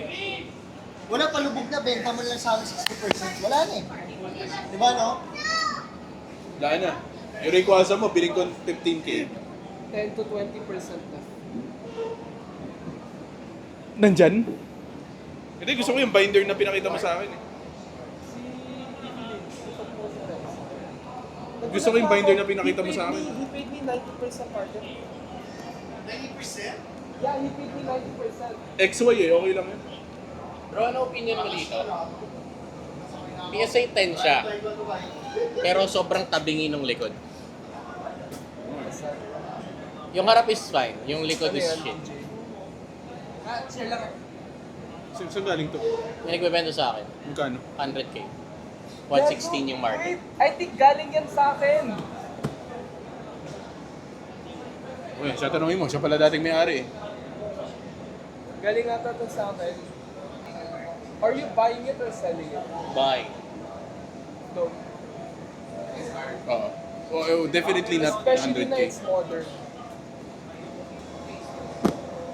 Wala palubog na, benta mo lang sa amin 60%. Wala na eh. Di ba no? Wala na. Yung Rayquaza mo, biling ko 15K. 10 to 20% na. Nandyan? Hindi, gusto ko yung binder na pinakita mo sa akin eh. Gusto ko yung binder na pinakita mo sa akin. He paid me 90% Mark. 90%? Yeah, he paid me 90%. XY eh, okay lang yun. Bro, ano opinion mo dito? PSA 10 siya. Pero sobrang tabingi ng likod. Yung harap is fine, yung likod is shit. Saan galing to? May nagbebenta sa akin, Magkano? 100k. 116 yung market. I think galing yan sa akin. Uy, siya tanongin mo, siya pala dating may-ari eh. Galing ata to sa akin. Are you buying it or selling it? Bye. No. Oo. Oh, definitely not Especially na 100K. it's modern.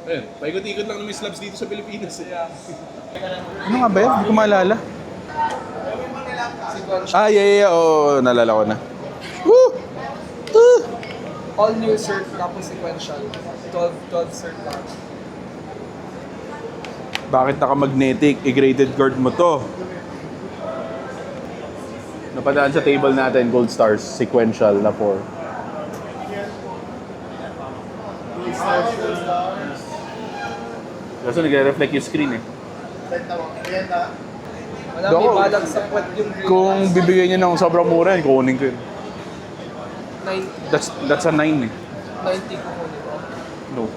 Ayun, paikot-ikot lang ng Miss Labs dito sa Pilipinas. Ano nga ba yan? Hindi ko maalala. Yeah. Oo, naalala ko na. Woo! All new cert, tapos sequential. 12 cert lang. Bakit naka-magnetic? I-graded guard mo to. Napadaan sa table natin, gold stars, sequential na 4. Kasi nagre-reflect yung screen eh. Wala may balag sa puwet yung green. Kung bibigyan niya ng sobrang mura, kukunin ko yun. 90 That's a 9 eh. ko ko. No.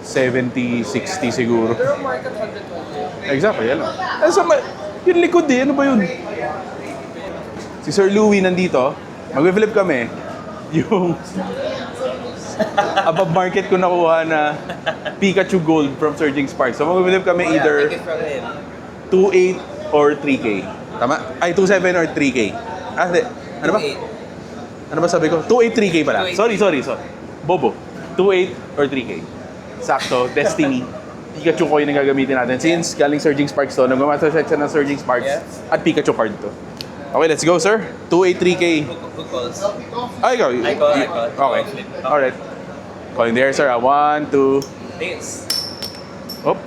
70, 60 siguro. Pero market 120. Exactly, yan lang. Yung likod eh, ano ba yun? Si Sir Louie nandito, mag-flip kami. Yung above market ko nakuha na Pikachu Gold from Surging Sparks. So mag-flip kami either 2.8 or 3K. Tama? Ay, 2.7 or 3K. Ah, hindi. Ano ba? Ano ba sabi ko? 2.8, 3K pala. Sorry. Bobo. 2.8 or 3K. Sakto. Destiny. Pikachu coin ang gagamitin natin. Since galing Surging Sparks to, nag-master set siya ng Surging Sparks at Pikachu card to. Okay, let's go, sir. 2.8, 3K. Who calls? Ay, ikaw. I call. Okay. Alright. Calling there, sir. 1, 2. Thanks. Oh.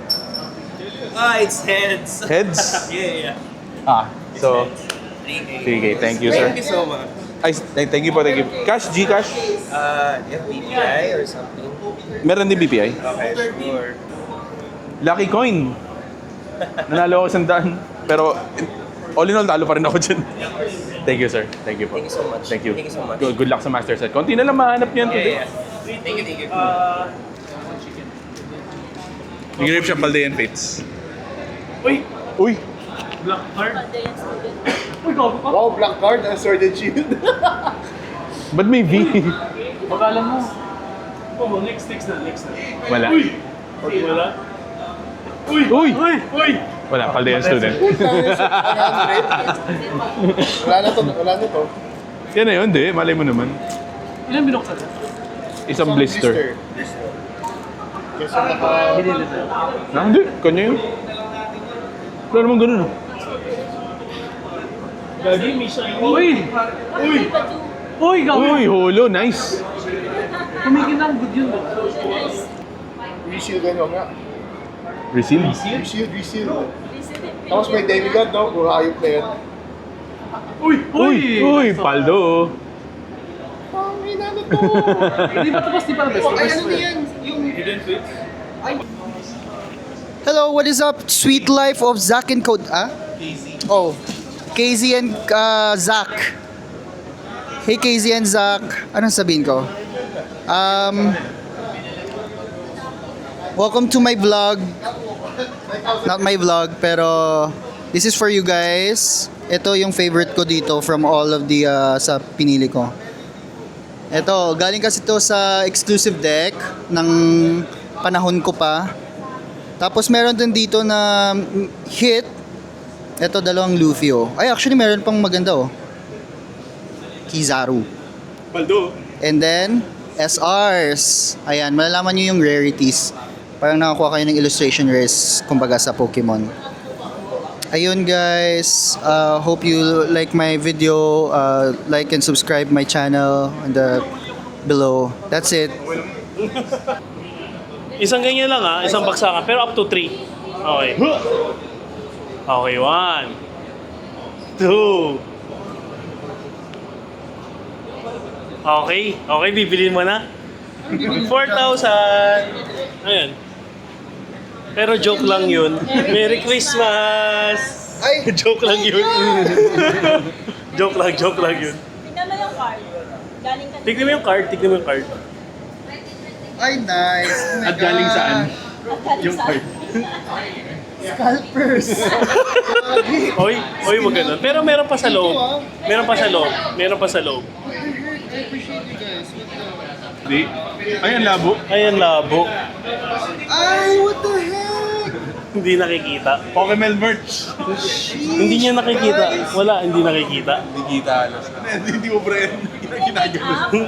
It's heads. Heads? Yeah. So, 3K. 3K. Thank you, sir. Thank you so much. Ay, thank you po, thank you. Cash, Gcash? You have BPI or something? Meron din BPI. Okay, sure. Lucky coin. Nanalo ako 100. Pero, all in all, talo pa rin ako dyan. Thank you, sir. Thank you po. Thank you so much. Thank you. Thank you so much. Good luck sa master set. Konti na lang mahanap niyan today. Thank you. Nag-rip siya Paldean Fates. Uy! Black card. Wow, black card and sword and shield. Ba't may V? Pag-alam mo. Oh, next na. Wala. Wala. Uy! Wala, Paldean student. Wala na to. Yan na yun, di. Malay mo naman. Ilan binuksan? Isang blister. Kasi naka... Hindi, kanya yun. Wala naman ganun. Gagi, may shiny. Uy, gawin. Uy, holo. Nice. Kumikinang good yun. Reshield ganyan nga. Reseal. Reshield. Tapos may demigod, no? Kung hayop na yun. Uy, Paldo. Pangin ano to? Di ba tapos di pa best? Ay, ano yan? Yung... Hello, what is up? Sweet Life of Zach and Code. Oh, KZ and Zach. Hey KZ and Zach. Anong sabihin ko? Welcome to my vlog. Not my vlog, pero this is for you guys. Ito yung favorite ko dito from all of the sa pinili ko. Ito, galing kasi to sa exclusive deck ng panahon ko pa. Tapos meron din dito na hit. Ito, dalawang Luffy, oh. Ay, actually, meron pang maganda, oh. Kizaru. Paldo. And then, SRs. Ayan, malalaman nyo yung rarities. Parang nakakuha kayo ng illustration rares, kumbaga sa Pokemon. Ayun, guys. Hope you like my video. Like and subscribe my channel in the below. That's it. Isang ganyan lang isang baksakan, pero up to 3. Okay. Okay, 1, 2. Okay, bibilin mo na. 4,000. Ayan. Pero joke lang yun. Merry Christmas! Ay! Joke lang yun. joke lang yun. Tingnan mo yung card. Galing ka. Tignan mo yung card. Ay, nice. Oh my At galing God. saan? Yung card. Scalpers. Oy, wag ganun. Pero meron pa sa loob. Meron pa sa loob. I appreciate you guys. What the... Di. Ay, ang labo. Ayan, labo. Ay, what the heck? Hindi nakikita. Pokemon merch. Hindi niya nakikita. Wala, hindi nakikita. Hindi kita halos. Hindi mo pre. Ginagano.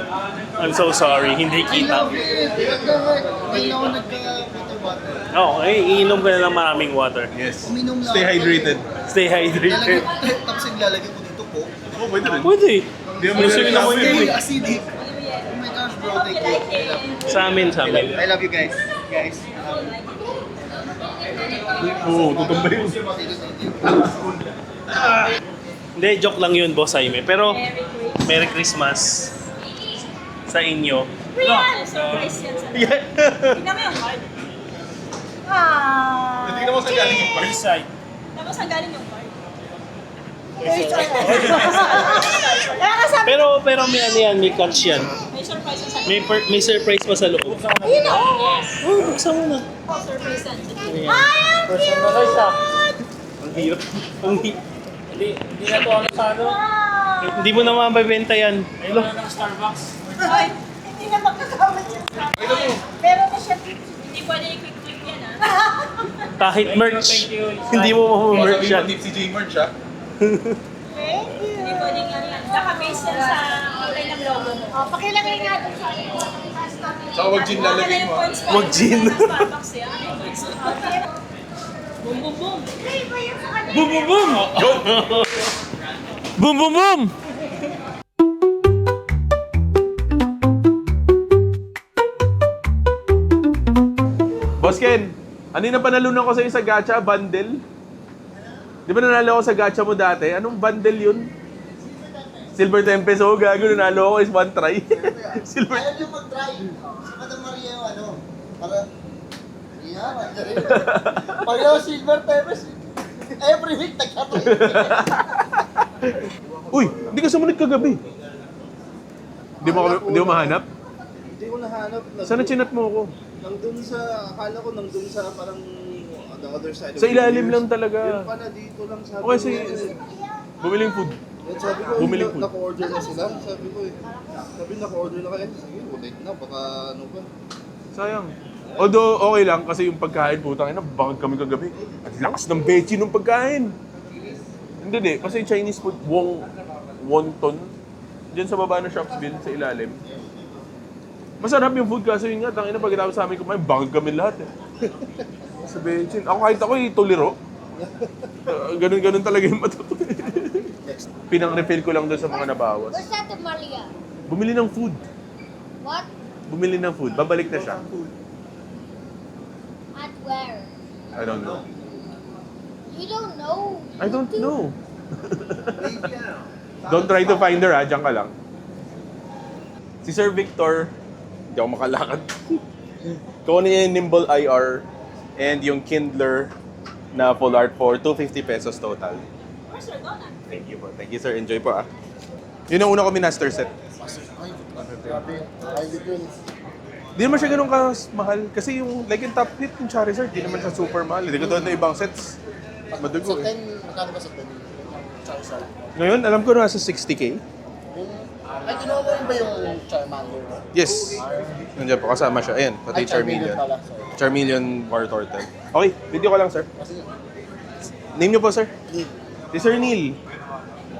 I'm so sorry, hindi kita. Ngayon ako nagka-water water. Okay, iinom ka na ng maraming water. Yes. Uminom lang Stay ako. hydrated. Stay hydrated. Tapos naglalagay ko dito po. Oo, pwede rin. Pwede. Hindi mo Gusto nyo naman yun eh. Acidic. Oh my gosh, bro. Hope you like it. Sa amin. I love you guys. Guys. Oo, tutumbay yun. Hindi, joke lang yun, Boss Jaime. Pero, Merry Christmas. Merry Christmas sa inyo. Real! Surprise yan sa Tingnan mo yung card. Ah! Hindi ka mo sa galing yung parts. Side. Tapos ang galing yung card. Pero may ano yan, may catch yan. May surprise yan sa May surprise pa sa loob. Ayun o! Yes! Oh, buksan mo na. Surprise yan. Ang hirap. Hindi na to ano sa ano. Hindi mo na mabibenta yan. Hello. Ng Starbucks. Ay, hindi na magkakamit yan sa akin. Pero na siya. Hindi pwede i-quick-quick yan ah. Kahit merch, hindi mo Sabi mamamerch mo, yan. Deep CJ merch ha. Hindi pwedeng yan yan. Naka-base yan sa kulay ng logo mo. Oh, pakilagay nga doon sa akin. Saka wag gin lalagay mo. Wag gin. Starbucks yan. Ano yung points mo? Boom, boom, boom. Boom, boom, boom! Boom, boom, boom! Boss Ken, ano yung napanalunan ko sa sa gacha? Bundle? Di ba nanalo ako sa gacha mo dati? Anong bundle yun? Silver Tempest. Oh, gago. Nanalo ako is one try. Silver. Ayaw niyo mag-try. Si Madam Maria yung ano. Para... Yeah, pag yung silver peppers, every week nagkatry. Uy, hindi ka sumunod kagabi. Hindi mo mahanap? Hindi ko nahanap. Sana chinat mo ako? Nandun sa, akala ko nandun sa parang the other side of Sa the ilalim years. lang talaga. Yun pala dito lang sabi Okay, ko. sige. Bumiling food. Yan, sabi ko, Bumili food. naka-order na sila. Sabi ko eh. Sabi naka-order na kayo. Sige, ulit na. Baka ano pa. Sayang. Although, okay lang kasi yung pagkain, putang ina, bakit kami kagabi? Ang lakas ng bechi ng pagkain. Hindi, kasi Chinese food, wonton. Diyan sa baba ng Shopsville, sa ilalim. Masarap yung food kasi yun nga, tangina pagkatapos sa amin kumain, bakit kami lahat eh. Sa bechin. Ako kahit ako tuliro. Ganun talaga yung matuto. Pinang-refill ko lang doon sa mga nabawas. Where's that Maria? Bumili ng food. What? Bumili ng food. Babalik na siya. At where? I don't know. You don't know. I don't know. Don't try to find her ha, diyan ka lang. Si Sir Victor, hindi ako makalakad. Kuha niya yung Nimble IR and yung Kindler na full art for 250 pesos total. Where's your donut? Thank you po. Thank you sir. Enjoy po ah. Yun ang una ko minaster set. Di naman siya ganun mahal. Kasi yung like yung top hit yung Charizard, di naman siya super mahal. Hindi ko doon na ibang sets. Madugo eh. Magkano ba sa 10? Charizard. Ngayon, alam ko nasa 60k. Ay, ginawa mo rin ba yung Charmander? Yes. Nandiyan po, kasama siya. Ayan, pati Ay, Charmeleon Charmeleon. pala, sorry. Charmeleon War Turtle. Okay, video ko lang, sir. Name niyo po, sir? Si Sir Neil.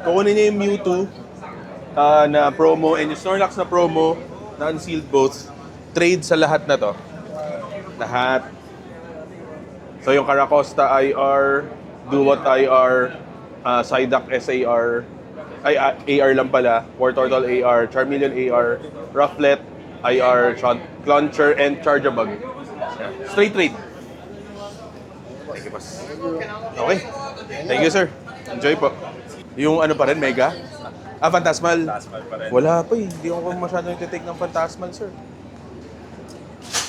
Kukunin niya yung Mewtwo na promo and yung Snorlax na promo na unsealed both. Trade sa lahat na to. Lahat. So yung Caracosta IR, Duot IR, Psyduck SAR, ay AR lang pala, War Turtle AR, Charmeleon AR, Rufflet IR, Clauncher, and Charjabug. Straight trade. Thank you, boss. Okay. Thank you, sir. Enjoy po. Yung ano pa rin, Mega? Phantasmal. Phantasmal pa rin. Wala pa eh. Hindi ako masyadong nagtitake ng Phantasmal, sir.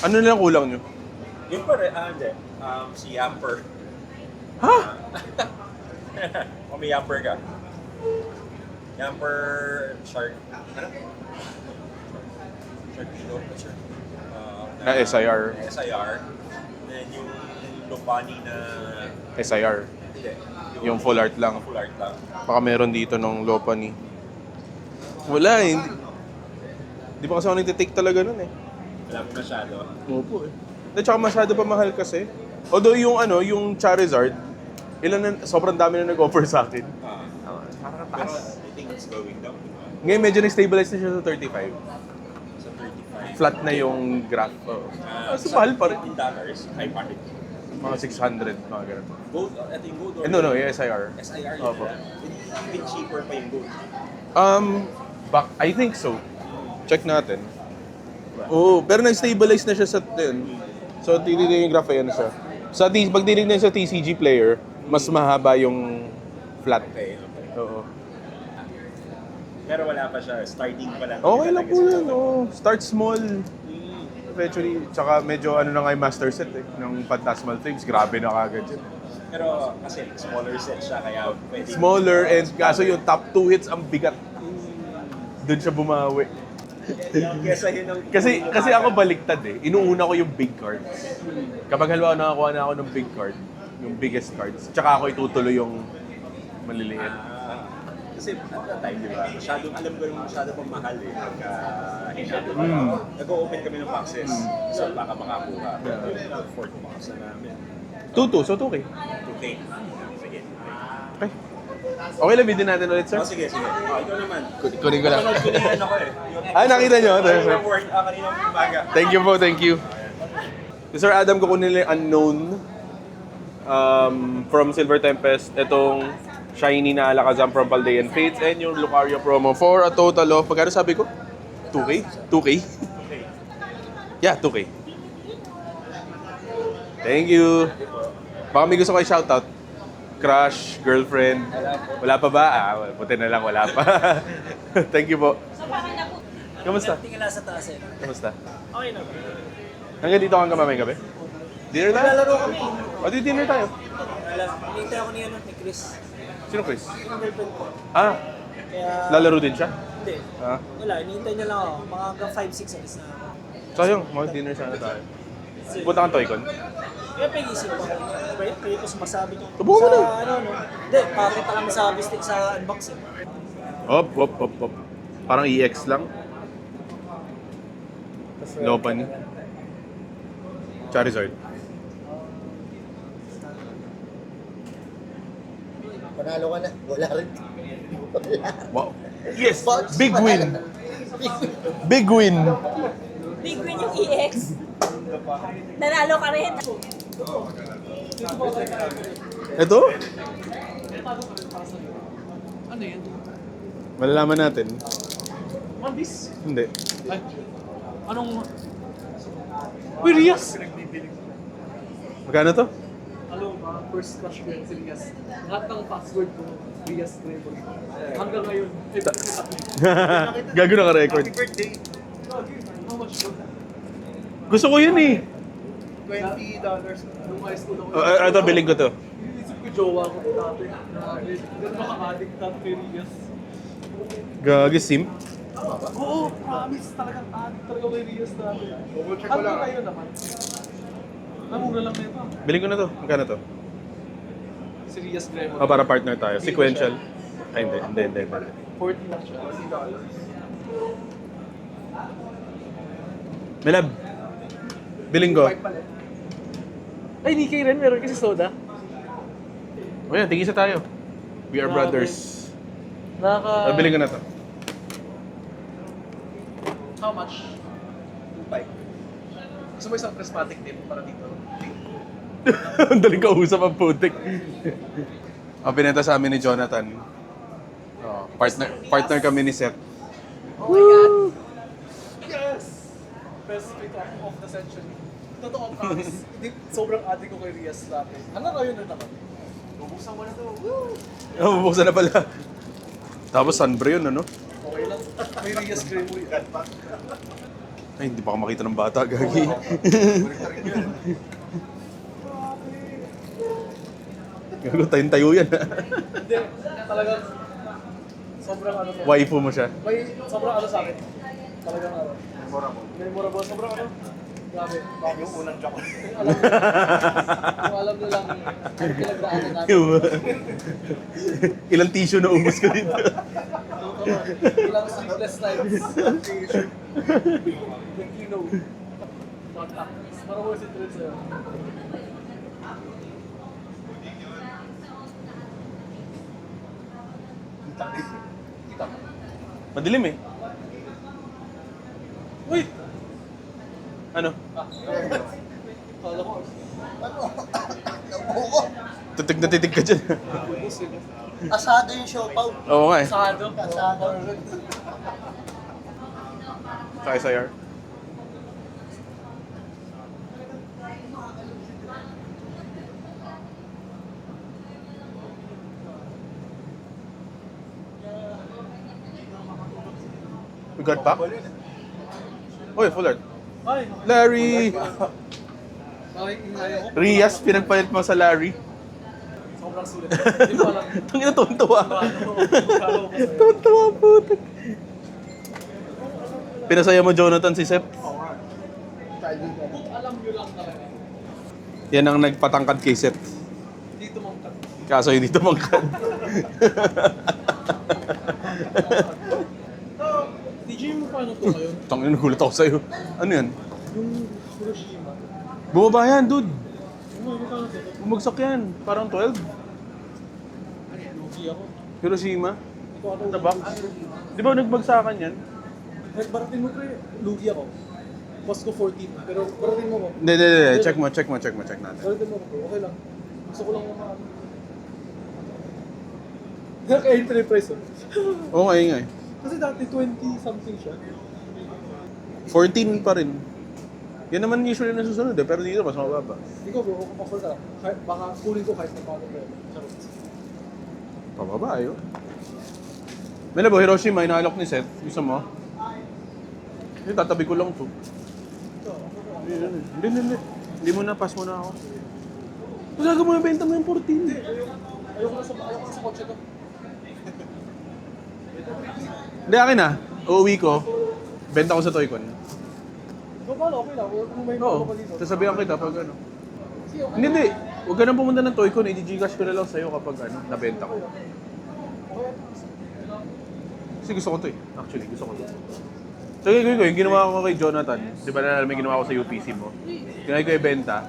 Ano na lang kulang nyo? Yung pa rin, hindi. Si Yamper. Ha? O may Yamper ka. Yamper, Shark. Ano? Sharkino, sir. Na SIR. SIR. Then yung Lupani na... SIR. Hindi. Yung full art lang. Full art lang. Baka meron dito nung Lopunny. Wala eh. Hindi pa kasi ako nagtitake talaga nun eh. Wala mo masyado. Opo eh. At saka masyado pa mahal kasi. Although yung yung Charizard, sobrang dami na nag-offer sa akin. Parang taas. I think it's going down. Ngayon medyo nag-stabilize na siya sa 35. So 35. Flat na yung graph. So mahal pa rin. $15, high packet. Mga 600, mga ganun. Gold, ito yung gold or? No, yung SIR. SIR Opo. Even cheaper pa yung gold. I think so. Check natin. Oo, pero nag-stabilize na siya sa 10. So, titignan yung graph, ayan siya. Pag tinignan sa TCG player, mas mahaba yung flat. Okay. Oo. Pero wala pa siya, starting pa lang. Okay lang po yan. Oh. Start small. Eventually, tsaka medyo na nga yung master set ng Phantasmal Flames. Grabe na kagad yun. Pero kasi smaller set siya, kaya pwede. Smaller and kaso yung top 2 hits ang bigat. Doon siya bumawi. Kesa yun ang... Kasi ako baliktad Inuuna ko yung big cards. Kapag halimbawa nakakuha na ako ng big card, yung biggest cards, tsaka ako itutuloy yung maliliit. Kasi at that time, di ba? Alam ko yung masyado pang mahal pagka hinalo. Nag-o-open kami ng boxes. So baka makakuha. Yung fourth box na namin. 2-2, so 2K. 2K. Sige. Okay. Okay lang, bidin natin ulit, sir. Sige. Ikaw naman. Kunin ko lang. Kunin ako Nakita nyo? Kaninang umaga. Thank you. Si Sir Adam, kukunin nila yung unknown from Silver Tempest. Itong shiny na Alakazam from Paldean Fates and yung Lucario promo for a total of, pagkano sabi ko? 2K? 2K? Yeah, 2K. Thank you. Baka may gusto kayo shoutout. Crush, girlfriend. Wala pa ba? Puti na lang, wala pa. Thank you po. Kamusta? Tingala sa taas Kamusta? Okay na. Hanggang dito hanggang mamayang gabi? Dinner tayo? Lalaro kami. O, di dinner tayo. Hinihintay ako ni Chris. Sino Chris? Yung girlfriend ko. Kaya... Lalaro din siya? Hindi. Wala, hinihintay niya lang ako. Mga hanggang 5-6 alis na ako. Sayang, mag-dinner sana tayo. Punta kang Toycon? Kaya pag-isip ko. Kaya ko sumasabi ko. Subukan mo na. Hindi, pakita kami sa bistik sa unboxing. Hop. Parang EX lang. Lopan. Charizard. Panalo ka na. Wala rin. Wow. Yes! Big win! Big win! Big win yung EX. Nanalo ka rin. Ito? Ano yan? Malalaman natin. One Piece? Hindi. Ay, anong... Uy, Rias! Magkano to? Alam mo ba, first crush ko yan si Rias. Lahat ng password ko, Rias Trevor. Hanggang ngayon, Gago naka-record. Happy birthday. How much mo? Gusto ko yun eh. $20. Nung high school ako. Ito, biling ko to. Inisip ko jowa ko dati. Ganun maka-addict dati kay Rias. Gagi simp. Oo, promise. Talagang addict talaga kay Rias dati. Hanggang ngayon naman. Namura lang na ito. Biling ko na to. Magkano to? Si Rias Trevor. Para partner tayo. Sequential. Ay, hindi. 40 lang siya. $40. Melab. Biling ko. Ay, Nikkei rin. Meron kasi soda. O yan, tigisa tayo. We are brothers. Biling ko na to. How much? 2.5. Gusto mo isang prismatic tip para dito? Ang daling kausap ang putik. Ang pinenta sa amin ni Jonathan. Partner kami ni Seth. Oh my God! Yes! Best pick of the century. Totoo, promise. Hindi, sobrang addict ko kay Rias dati. Hanggang ngayon na naman. Bubuksan mo na to. Woo! Bubuksan na pala. Tapos sunbray yun, ano? Okay lang. May Rias Grey mo yan. Ay, hindi pa ako makita ng bata, gagi. Gago, tayo yan. Hindi, talagang sobrang ano. Waifu mo siya. Sobrang ano sa akin. Talagang ano. Memorable. Sobrang ano. Grabe. Yung unang joke. Kung alam nyo lang, pinagdaanan natin. Ilang tissue na ubos ko dito. Ilang sleepless nights. But you know. Contact. Para mo si Trin sa'yo. Madilim eh. Wait! Ano? Kala ko. Titig na titig ka dyan. Asado yung siopaw. Oo nga eh. Asado. Asado. Sa SIR. We got back? Oy, full art. Ay! Larry! Ay, ingay ako. Rias, pinagpalit mo sa Larry. Sobrang sulit. Hindi pa lang. Tangina, tuntua. Kalo ko sa'yo. Tuntua, putik. Pinasaya mo, Jonathan, si Sep. Kung alam nyo lang talaga. Yan ang nagpatangkad kay Sep. Dito mangkat. Kaso hindi tumangkad. DJ mo paano to ngayon? Tangina, nagulat ako sa'yo. Ano yan? Yung Hiroshima. Bumaba yan, dude. Ano paano to? Bumagsak yan. Parang 12. Lugi ako. Hiroshima. Ito ako. Sa box. Di ba nagbagsakan yan? Kahit baratin mo pre, lugi ako. Boss ko 14. Pero baratin mo ko. Hindi. Check natin. Baratin mo ko. Okay lang. Gusto ko lang mga... Naka-entry price oh. Oo nga, ingay. Kasi dati 20 something siya. 14 pa rin. Yan naman usually nasusunod eh, pero dito mas mababa. Ikaw bro, kung offer ka, baka kunin ko kahit na paano pero. Pababa, ayo. Melabo, Hiroshima, inaalok ni Seth. Gusto mo? Hindi, tatabi ko lang to. Hindi. Hindi mo na, pass mo na ako. Magaga mo yung benta mo yung 14. Ayoko na sa kotse to. Hindi, akin na. Uuwi ko. Benta ko sa Toycon. Ikaw paano, okay lang. Kung may Oo, ano ka dito. sasabihan kita pag ano. Sige, okay. Hindi. Huwag ka nang pumunta ng Toycon. I-Gcash ko na lang sa'yo kapag ano, nabenta ko. Kasi gusto ko to eh. Actually, gusto ko to. So, yung ginawa ko kay Jonathan, di ba na may ginawa ko sa UPC mo? Ginawin ko yung benta.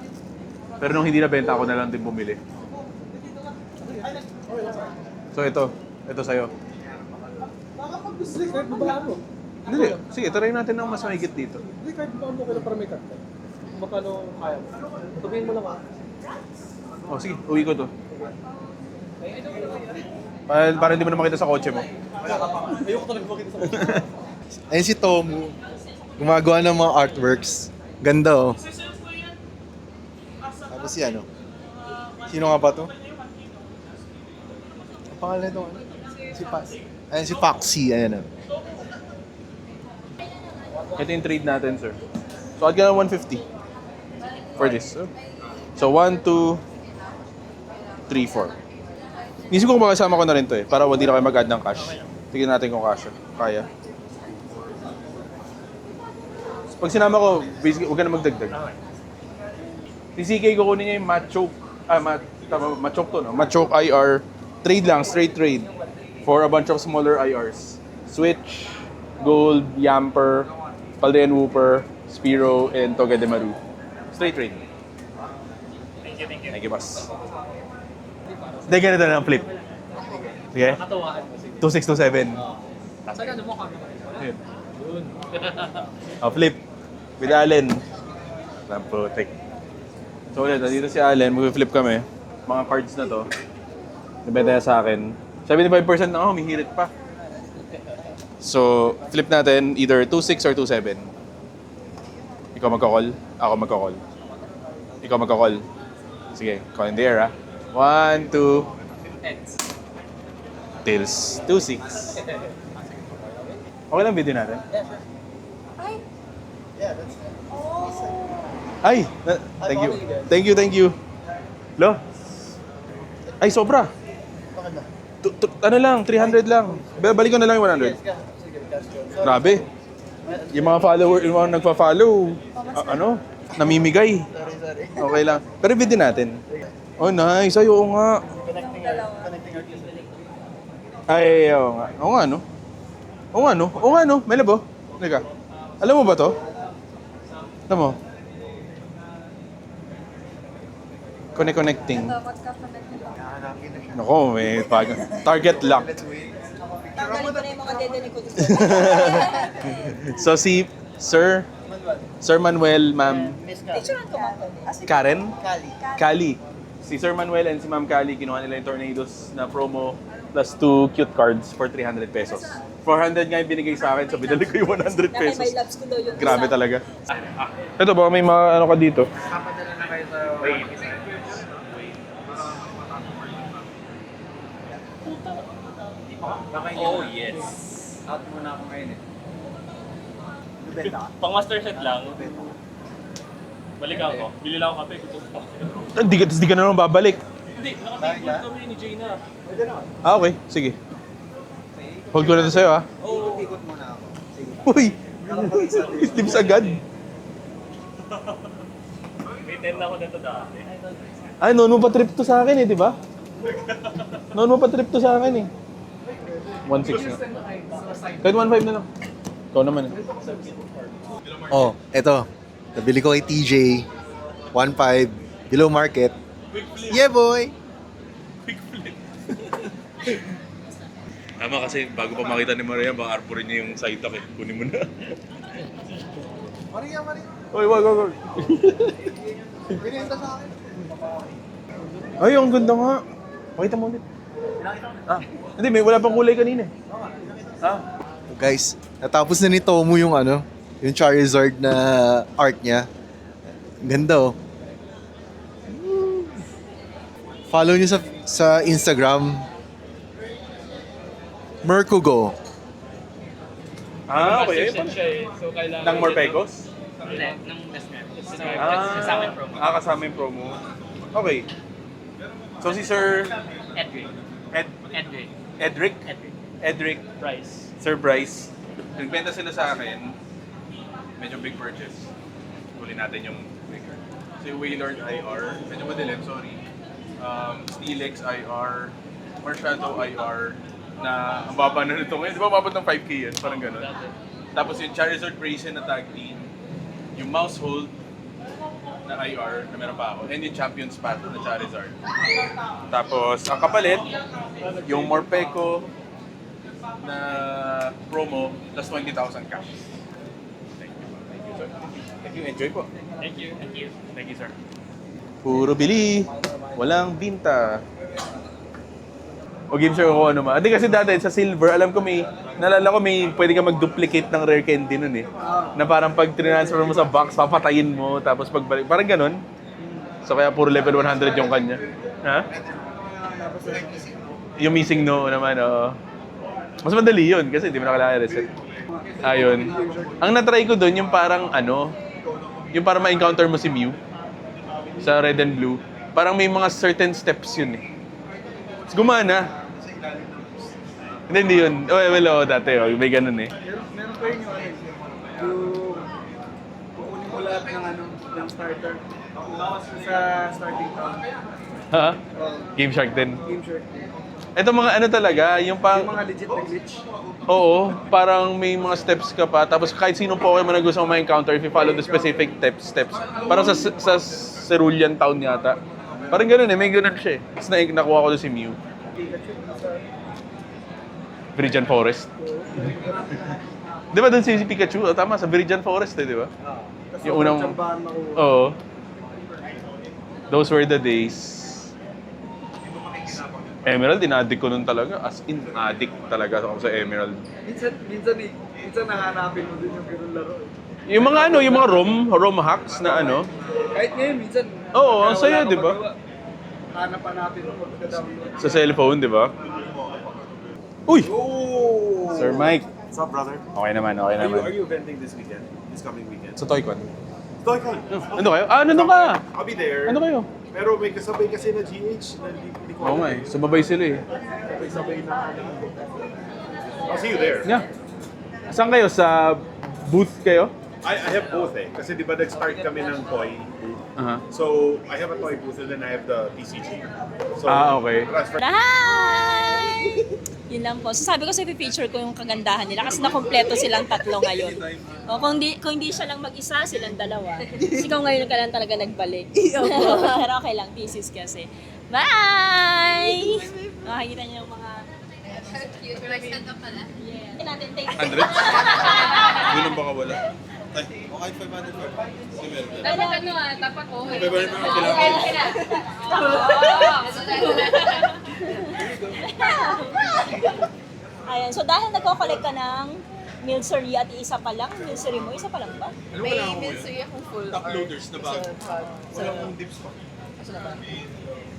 Pero nung hindi na benta, ako na lang din bumili. So, ito sa'yo. Baka pag gusto kahit babaan mo. Hindi. Sige, try natin ng mas mahigit dito. Hindi, kahit babaan mo kailan para may cut. Kung magkano kaya mo. Sabihin mo lang Oh, sige, uwi ko to. Para hindi mo na makita sa kotse mo. Ayoko talaga makita sa kotse. Ayun si Tomu. Gumagawa ng mga artworks. Ganda oh. Tapos si ano? Sino nga ba to? Ang pangalan ito ano? Ayun si Paxi. Ayan oh. Ito yung trade natin, sir. So, I'd get 150 for this. So, 1, 2, 3, 4. Nisip ko kung makasama ko na rin to eh, para hindi na kayo mag-add ng cash. Tignan natin kung kaya. So, pag sinama ko, basically, huwag ka na magdagdag. Si CK kukunin niya yung Machoke to, no? Machoke IR. Trade lang, straight trade. For a bunch of smaller IRs. Switch, Gold, Yamper, Paldean Whooper, Spiro, and Toga de Maru. Straight trade. Thank you, boss. Hindi, ganito na ang flip. Sige? Katawaan mo. 2627. Saan ano mo kami? Yun. Oh, flip. With Allen. Protect. So ulit, dito si Allen, mag-flip kami. Mga cards na to. Nabenta niya sa akin. 75% na ako, humihirit pa. So, flip natin either 26 or 27. Ikaw magkakall, ako magkakall. Ikaw magkakall. Sige, call in the air, ha? 1, 2, tails. 2, 6. Okay lang video natin? Ay! Thank you. Lo? Ay, sobra. Ano lang, 300 lang. Balik ko na lang yung 100. Grabe. Yung mga follower, yung mga nagpa-follow, namimigay. Okay lang. Pero video natin. Oh, nice. Ay, oo nga. Ay, oo nga. Oo nga, no? May labo. Teka. Alam mo ba to? Alam mo? Connecting. Nako, may target locked. Tanggalin ko na yung mga dede ko dito. So si Sir Manuel, Ma'am Picturean ko man to. Karen? Kali. Si Sir Manuel and si Ma'am Kali, kinuha nila yung Tornadoes na promo plus 2 cute cards for 300 pesos. 400 nga yung binigay sa akin, so binalik ko yung 100 Dahil pesos. may loves ko daw yung Grabe isa. talaga. Ito ba, may mga ano ka dito? Kapadala na kayo sa Oh, yes. out muna ako ngayon eh. Pang master set lang. Balik ako. Bili lang ako kape. Gusto ko. Di ka na naman babalik. Hindi, nakatipon kami ni Jaina. Ah, okay. Sige. Hold ko na ito sa'yo, ha? Oo. Ikot muna ako. Sige. Uy! Tips agad. May 10 na ako dito dati. Ay, noon mo pa trip to sa akin eh, di ba? Noon mo pa trip to sa akin eh. 1.6 na. Kahit 1.5 na lang. Ikaw naman eh. Oh, eto. Nabili ko kay TJ. 1.5. Below market. Yeah, boy! Tama kasi bago pa makita ni Maria, baka arpurin niya yung side talk eh. Kunin mo na. Maria. Uy, wag. Pinenta sa akin. Ay, ang ganda nga. Pakita mo ulit. Ah, hindi, wala pang kulay kanina eh. Ah, Guys, natapos na ni Tomu yung yung Charizard na art niya. Ang ganda oh. Follow niyo sa Instagram. Merkugo. okay. siya eh. So kailangan... Nang Morpecos? Hindi, nung best friend. Kasama yung promo. Kasama yung promo. Okay. So si Sir Edric, Price. Sir Bryce, nagbenta sila sa akin. Medyo big purchase. Huli natin yung bigger. So yung Wailord IR, medyo madilim, sorry. Steelix IR, Marshadow IR, na ang baba na nito ngayon. Di ba mabot ng 5K yan? Parang gano'n. Tapos yung Charizard Brazen na tag team, yung Mousehold na IR na meron pa ako, and yung Champion's Path na Charizard. Tapos ang kapalit, yung Morpeko na promo plus 20,000 cash. Thank you, sir. Thank you. Enjoy po. Thank you. Thank you, sir. Puro bili, walang binta. O game sir ako ano ma. Hindi kasi dati sa silver, alam ko nalala ko may pwede ka mag-duplicate ng rare candy nun eh. Na parang pag transfer mo sa box, papatayin mo, tapos pagbalik, parang ganun. So kaya puro level 100 yung kanya. Ha? Yung missing no naman, oo. Mas madali yun kasi hindi mo na kailangan reset. Ayun. Ang natry ko doon yung parang yung parang ma-encounter mo si Mew sa red and blue. Parang may mga certain steps yun eh. Gumana. Hindi yun. Dati may ganun eh. Meron pa yun yung kukunin mo lahat ng starter sa starting town. Ha? Game Shark din. Game Shark. Ito mga talaga, yung Yung mga legit na glitch. Oo, parang may mga steps ka pa. Tapos kahit sinong Pokemon na gusto mo ma-encounter, if you follow the specific steps. Parang sa Cerulean Town yata. Parang ganun eh, may ganun siya eh. Tapos nakuha ko doon si Mew. Viridian Forest. Di ba doon si Pikachu? Tama, sa Viridian Forest eh, di ba? Yung unang... Oo. Those were the days. Emerald, in-addict ko nun talaga. As in, addict talaga ako sa Emerald. Minsan nahanapin mo din yung ganun laro. Yung mga yung mga ROM hacks na Kahit ngayon, minsan. Oo, ang saya, di ba? Hanap-hanapin mo pagka-download. Sa cellphone, di ba? Uy! Sir Mike. What's up, brother? Okay naman. Are you eventing this weekend? This coming weekend? Sa Toycon. Toycon! Ano kayo? Nandun ka! I'll be there. Ano kayo? Pero may kasabay kasi na GH na hindi ko Oo nga eh. Sumabay sila eh. Sabay na. I'll see you there. Yeah. Saan kayo? Sa booth kayo? I have both eh. Kasi di ba nag-start kami ng toy booth. So, I have a toy booth and then I have the TCG. So, okay. transfer. Hi! Yun lang po. So sabi ko sa picture ko yung kagandahan nila kasi nakompleto silang tatlo ngayon. O kung hindi siya lang mag-isa, silang dalawa. Ikaw ngayon ka lang talaga nagbalik. Pero okay lang, thesis kasi. Bye! Makikita niyo yung mga Cute. Relaxed ka pala. Yeah. Natin, thank you. 100? Yun ang baka wala. Ay, okay, 500. Dapat ano dapat oh. Ayan, so dahil nagko-collect ka ng milsery at isa pa lang, milsery mo, isa pa lang ba? May milsery akong full Top loaders na ba? Walang dips pa.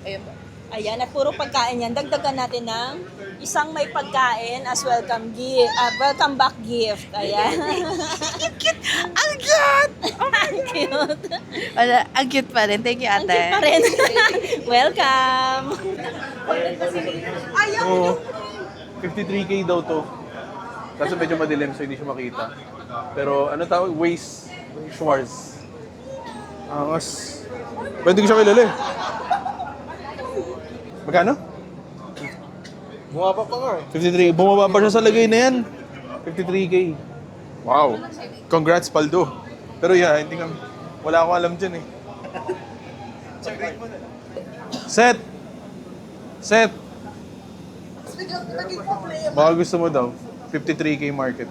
Ayun ba? Ayan, at puro pagkain yan. Dagdagan natin ng isang may pagkain as welcome gift, welcome back gift. Ayan. Cute! Ang cute! Ang cute. Wala, ang cute pa rin. Thank you, Ang ate. cute pa rin. Welcome. Oo. 53K daw to. Kaso medyo madilim so hindi siya makita. Pero ano tawag? Waist Schwartz. Angas. Pwede ko siya kilala eh. Magkano? Bumaba pa nga 53. Bumaba pa siya sa lagay na yan. 53K. Wow. Congrats, Paldo. Pero yeah, hindi kami... Wala akong alam dyan eh. Set! Set! Baka gusto mo daw. 53K market.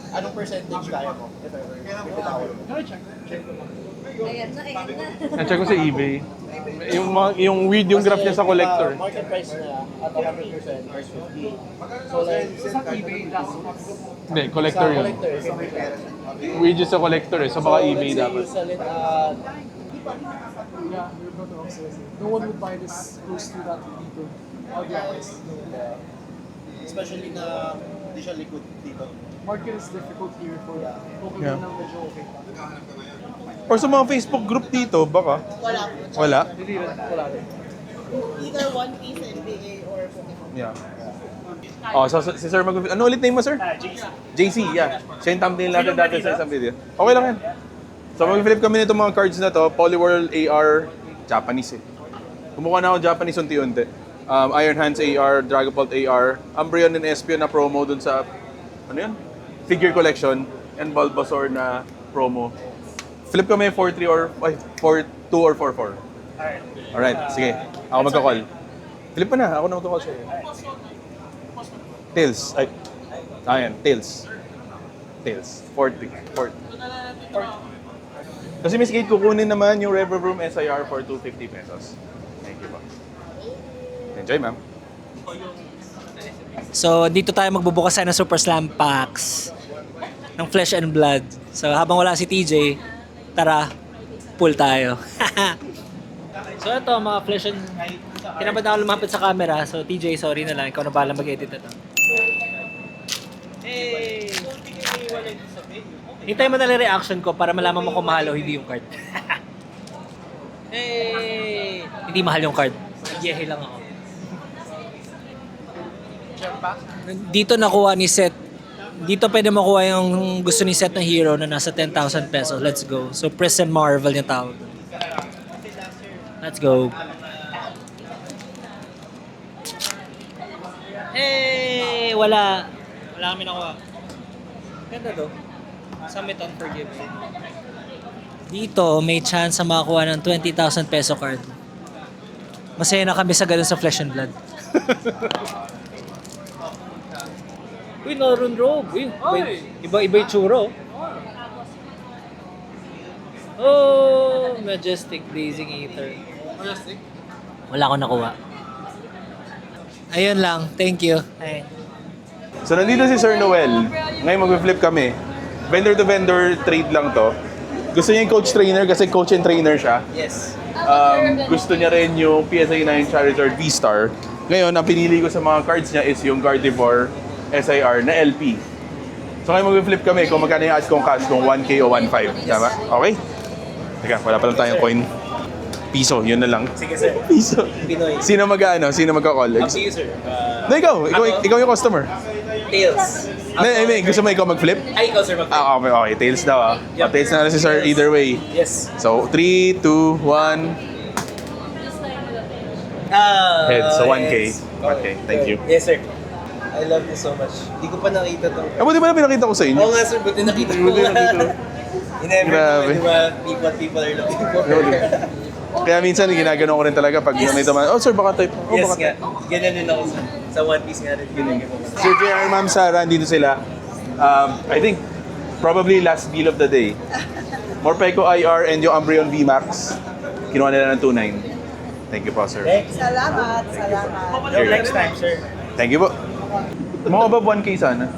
Anong percentage kaya mo? Ayan na. Na-check ko sa eBay. Yung weird yung graph niya sa collector. Market price niya at 100% versus 50. So like, sa eBay Hindi, collector yun. collector is Weird yung sa collector eh. So baka eBay dapat. You sell it at Yeah, you're going to access it. No one would buy this close to that dito. Otherwise, especially na hindi siya liquid dito. market is difficult here for okay Yeah. lang medyo okay. Or sa mga Facebook group dito, baka. Wala po. Wala? Hindi rin, wala rin. Either One Piece, NBA, or Pokemon. Yeah. Oh, so si Sir ano ulit name mo, Sir? JC, yeah. Siya yung thumbnail natin dati sa isang video. Okay lang yan. So mag-flip kami nito mga cards na to, Poliwhirl AR, Japanese eh. Kumuha na ako Japanese unti-unti. Iron Hands AR, Dragapult AR, Umbreon and Espion na promo dun sa, ano yan? Figure collection, and Bulbasaur na promo. Flip kami 4-3 or, 4-2 or 4-4. Alright, sige. Ako magka-call. Flip pa na, ako na magka-call sa'yo. Tails. Ay. Ayan, tails. Tails. 4-3. Kasi Miss Kate, kukunin naman yung Reverb Room SIR for 250 pesos. Thank you po. Enjoy, ma'am. So, dito tayo magbubukas tayo ng Super Slam Packs ng Flesh and Blood. So, habang wala si TJ, tara, pull tayo. So, ito, mga Flesh and... Kinabad na ako lumapit sa camera. So, TJ, sorry na lang. Ikaw na bahala mag-edit na to. Hey! Hintayin mo na lang reaction ko para malaman mo kung mahal o hindi yung card. Hey! Hindi mahal yung card. Nag-yehe lang ako. Dito nakuha ni Seth. Dito pwede makuha yung gusto ni Seth na hero na nasa 10,000 pesos. Let's go. So, Prison Marvel yung tawag. Let's go. Hey! Wala. Wala kami nakuha. Ganda to. Summit Unforgiven. Dito, may chance na makakuha ng 20,000 peso card. Masaya na kami sa ganun sa Flesh and Blood. Uy, Norun Rogue. Uy, iba-iba yung tsuro. Oh, Majestic Blazing Aether. Majestic? Wala akong nakuha. Ayun lang. Thank you. Ay. So nandito si Sir Noel. Ngayon mag-flip kami. Vendor to vendor trade lang to. Gusto niya yung coach trainer kasi coach and trainer siya. Yes. Gusto niya rin yung PSA 9 Charizard V-Star. Ngayon, ang pinili ko sa mga cards niya is yung Gardevoir SIR na LP. So ngayon mag-flip kami kung magkano yung ask kong cash, kung 1K o 1.5. Tama? Okay? Teka, wala pa lang tayong coin. Piso, yun na lang. Sige, sir. Piso. Pinoy. Sino mag-ano? Sino magka-call? Up to you, sir. No, ikaw yung customer. Tails. I mean, gusto mo ikaw mag-flip? Ay, ikaw, sir, mag-flip. Okay, tails daw ah. Yep. Tails na si Sir either way. Yes. So, 3, 2, 1. Head, so 1K. Yes. 1K, thank you. Yes, sir. I love this so much. Hindi ko pa nakita to. Buti ba na pinakita ko sa inyo? Oo nga, sir. Buti nakita ko. Buti nakita ko. You never Grabe. know, di ba, what people are looking for. Kaya minsan ginagano ko rin talaga pag may tumatanong, oh sir, baka type. Oh, Yes baka nga. type. Ganyan din ako sa One Piece nga rin. Ganyan. Sir JR, Ma'am Sarah, dito sila. I think, probably last deal of the day. Morpeko IR and yung Umbreon VMAX. Kinuha nila ng 2.9. Thank you po, sir. Salamat. Here. Next time, sir. Thank you po. Mga above 1K sana.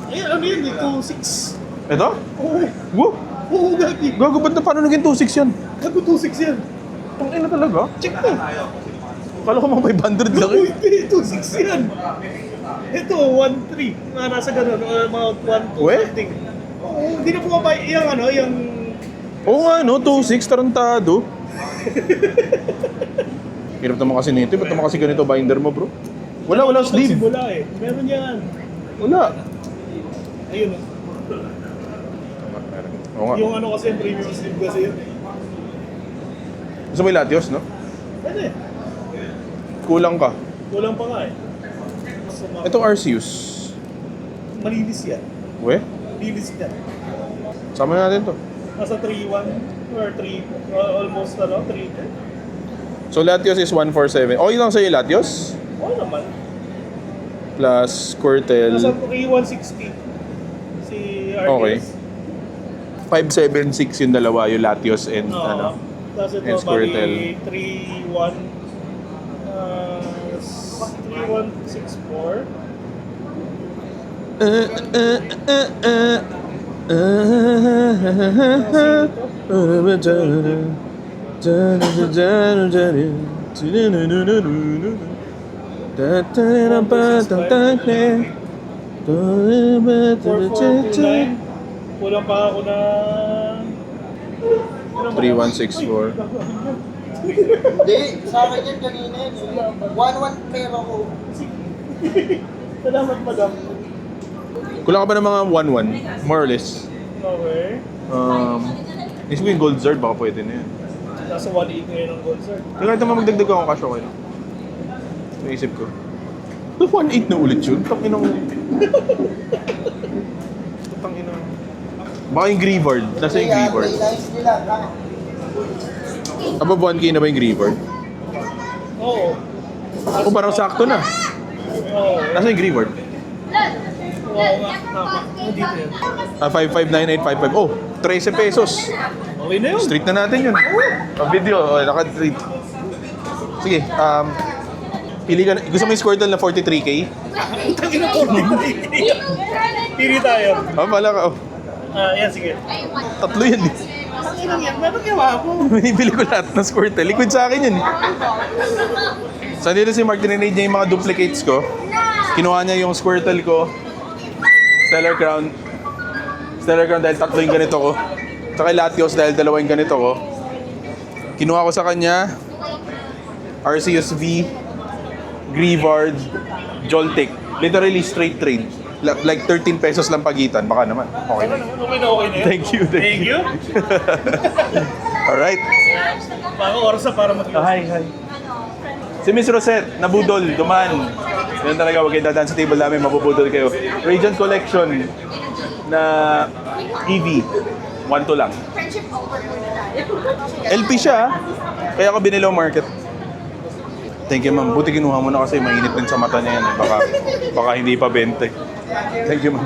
Eh, ano yun? 2.6. Ito? Oo. Woo! Oo, gagi. Gago, ba't na paano naging 2.6 yan? Gago 2.6 yan. Ang ina talaga? Check mo. Kala ko mga 500 lang eh. Hindi, 2.6 yan. Ito, 1.3. Mga nasa ganun, mga 1.2 We? something. Oo, hindi na bumabay. Yung ano, yung... Oo nga, no? 2.6, tarantado. Hirap naman kasi nito. Ba't naman kasi ganito binder mo, bro? Wala sleeve. Simula eh. Meron yan. Wala. Ayun. Oo nga. Yung ano kasi, yung premium sleeve kasi yun. Gusto mo yung Latios, no? Pwede. Kulang ka. Kulang pa nga eh. Itong Arceus. Malinis yan. We? Linis yan. Sama natin to. Nasa 3.1 or 3, almost 3.2. So Latios is 147. Okay lang sa'yo yung Latios? Oo naman. Plus Squirtle. Nasa 3.160. Si Arceus. Okay. 576 yung dalawa, yung Latios and ano. Tapos ito, and Squirtle. bali 3.164. Kulang pa ako na 3164. Hindi, sa akin yan kanina yan. 1-1 pera ko. Salamat, madam. Kulang ka ba ng mga 1-1? More or less. Okay. Isip ko yung Gold Zard, baka pwede na yan. Nasa 1.8 ngayon ang gold, sir. Kaya kahit naman magdagdag ako cash, okay lang. Naisip ko. 1.8 na ulit yun? Tangin ang... Tangin ang... Baka yung Greavard. Nasa yung Greavard. Above 1K na ba yung Greavard? Oo. O parang sakto na. Oo. Nasa yung Greavard? Oo nga, tama. Nandito yan. 559855. Oh, 13 pesos. Okay na yun. Street na natin yun. Video, naka-street. Sige, pili ka na. Gusto mo yung Squirtle na 43K? Tangin na 43. Pili tayo. Pala ka. Oh. Yan, sige. Tatlo yun eh. Tangin lang yan. Bakit gawa ko? Binibili ko lahat ng Squirtle. Liquid sa akin yun. So, dito si Mark, tinanade niya yung mga duplicates ko. Kinuha niya yung Squirtle ko. Stellar Crown dahil tatlo yung ganito ko. Tsaka Latios dahil dalawa yung ganito ko. Kinuha ko sa kanya Arceus V, Greavard, Joltik. Literally straight trade. Like 13 pesos lang pagitan. Baka naman. Okay na. Okay na yan. Thank you. Thank you. Alright. Baka oras na para mag- Hi. Si Miss Rosette, nabudol, duman. Yan talaga, huwag kayo dadaan sa table namin, mabubudol kayo. Radiant Collection na EV. 1-2 lang. LP siya, kaya ako binilaw market. Thank you, ma'am. Buti kinuha mo na kasi mainit din sa mata niya yan. Baka hindi pa 20. Thank you, ma'am.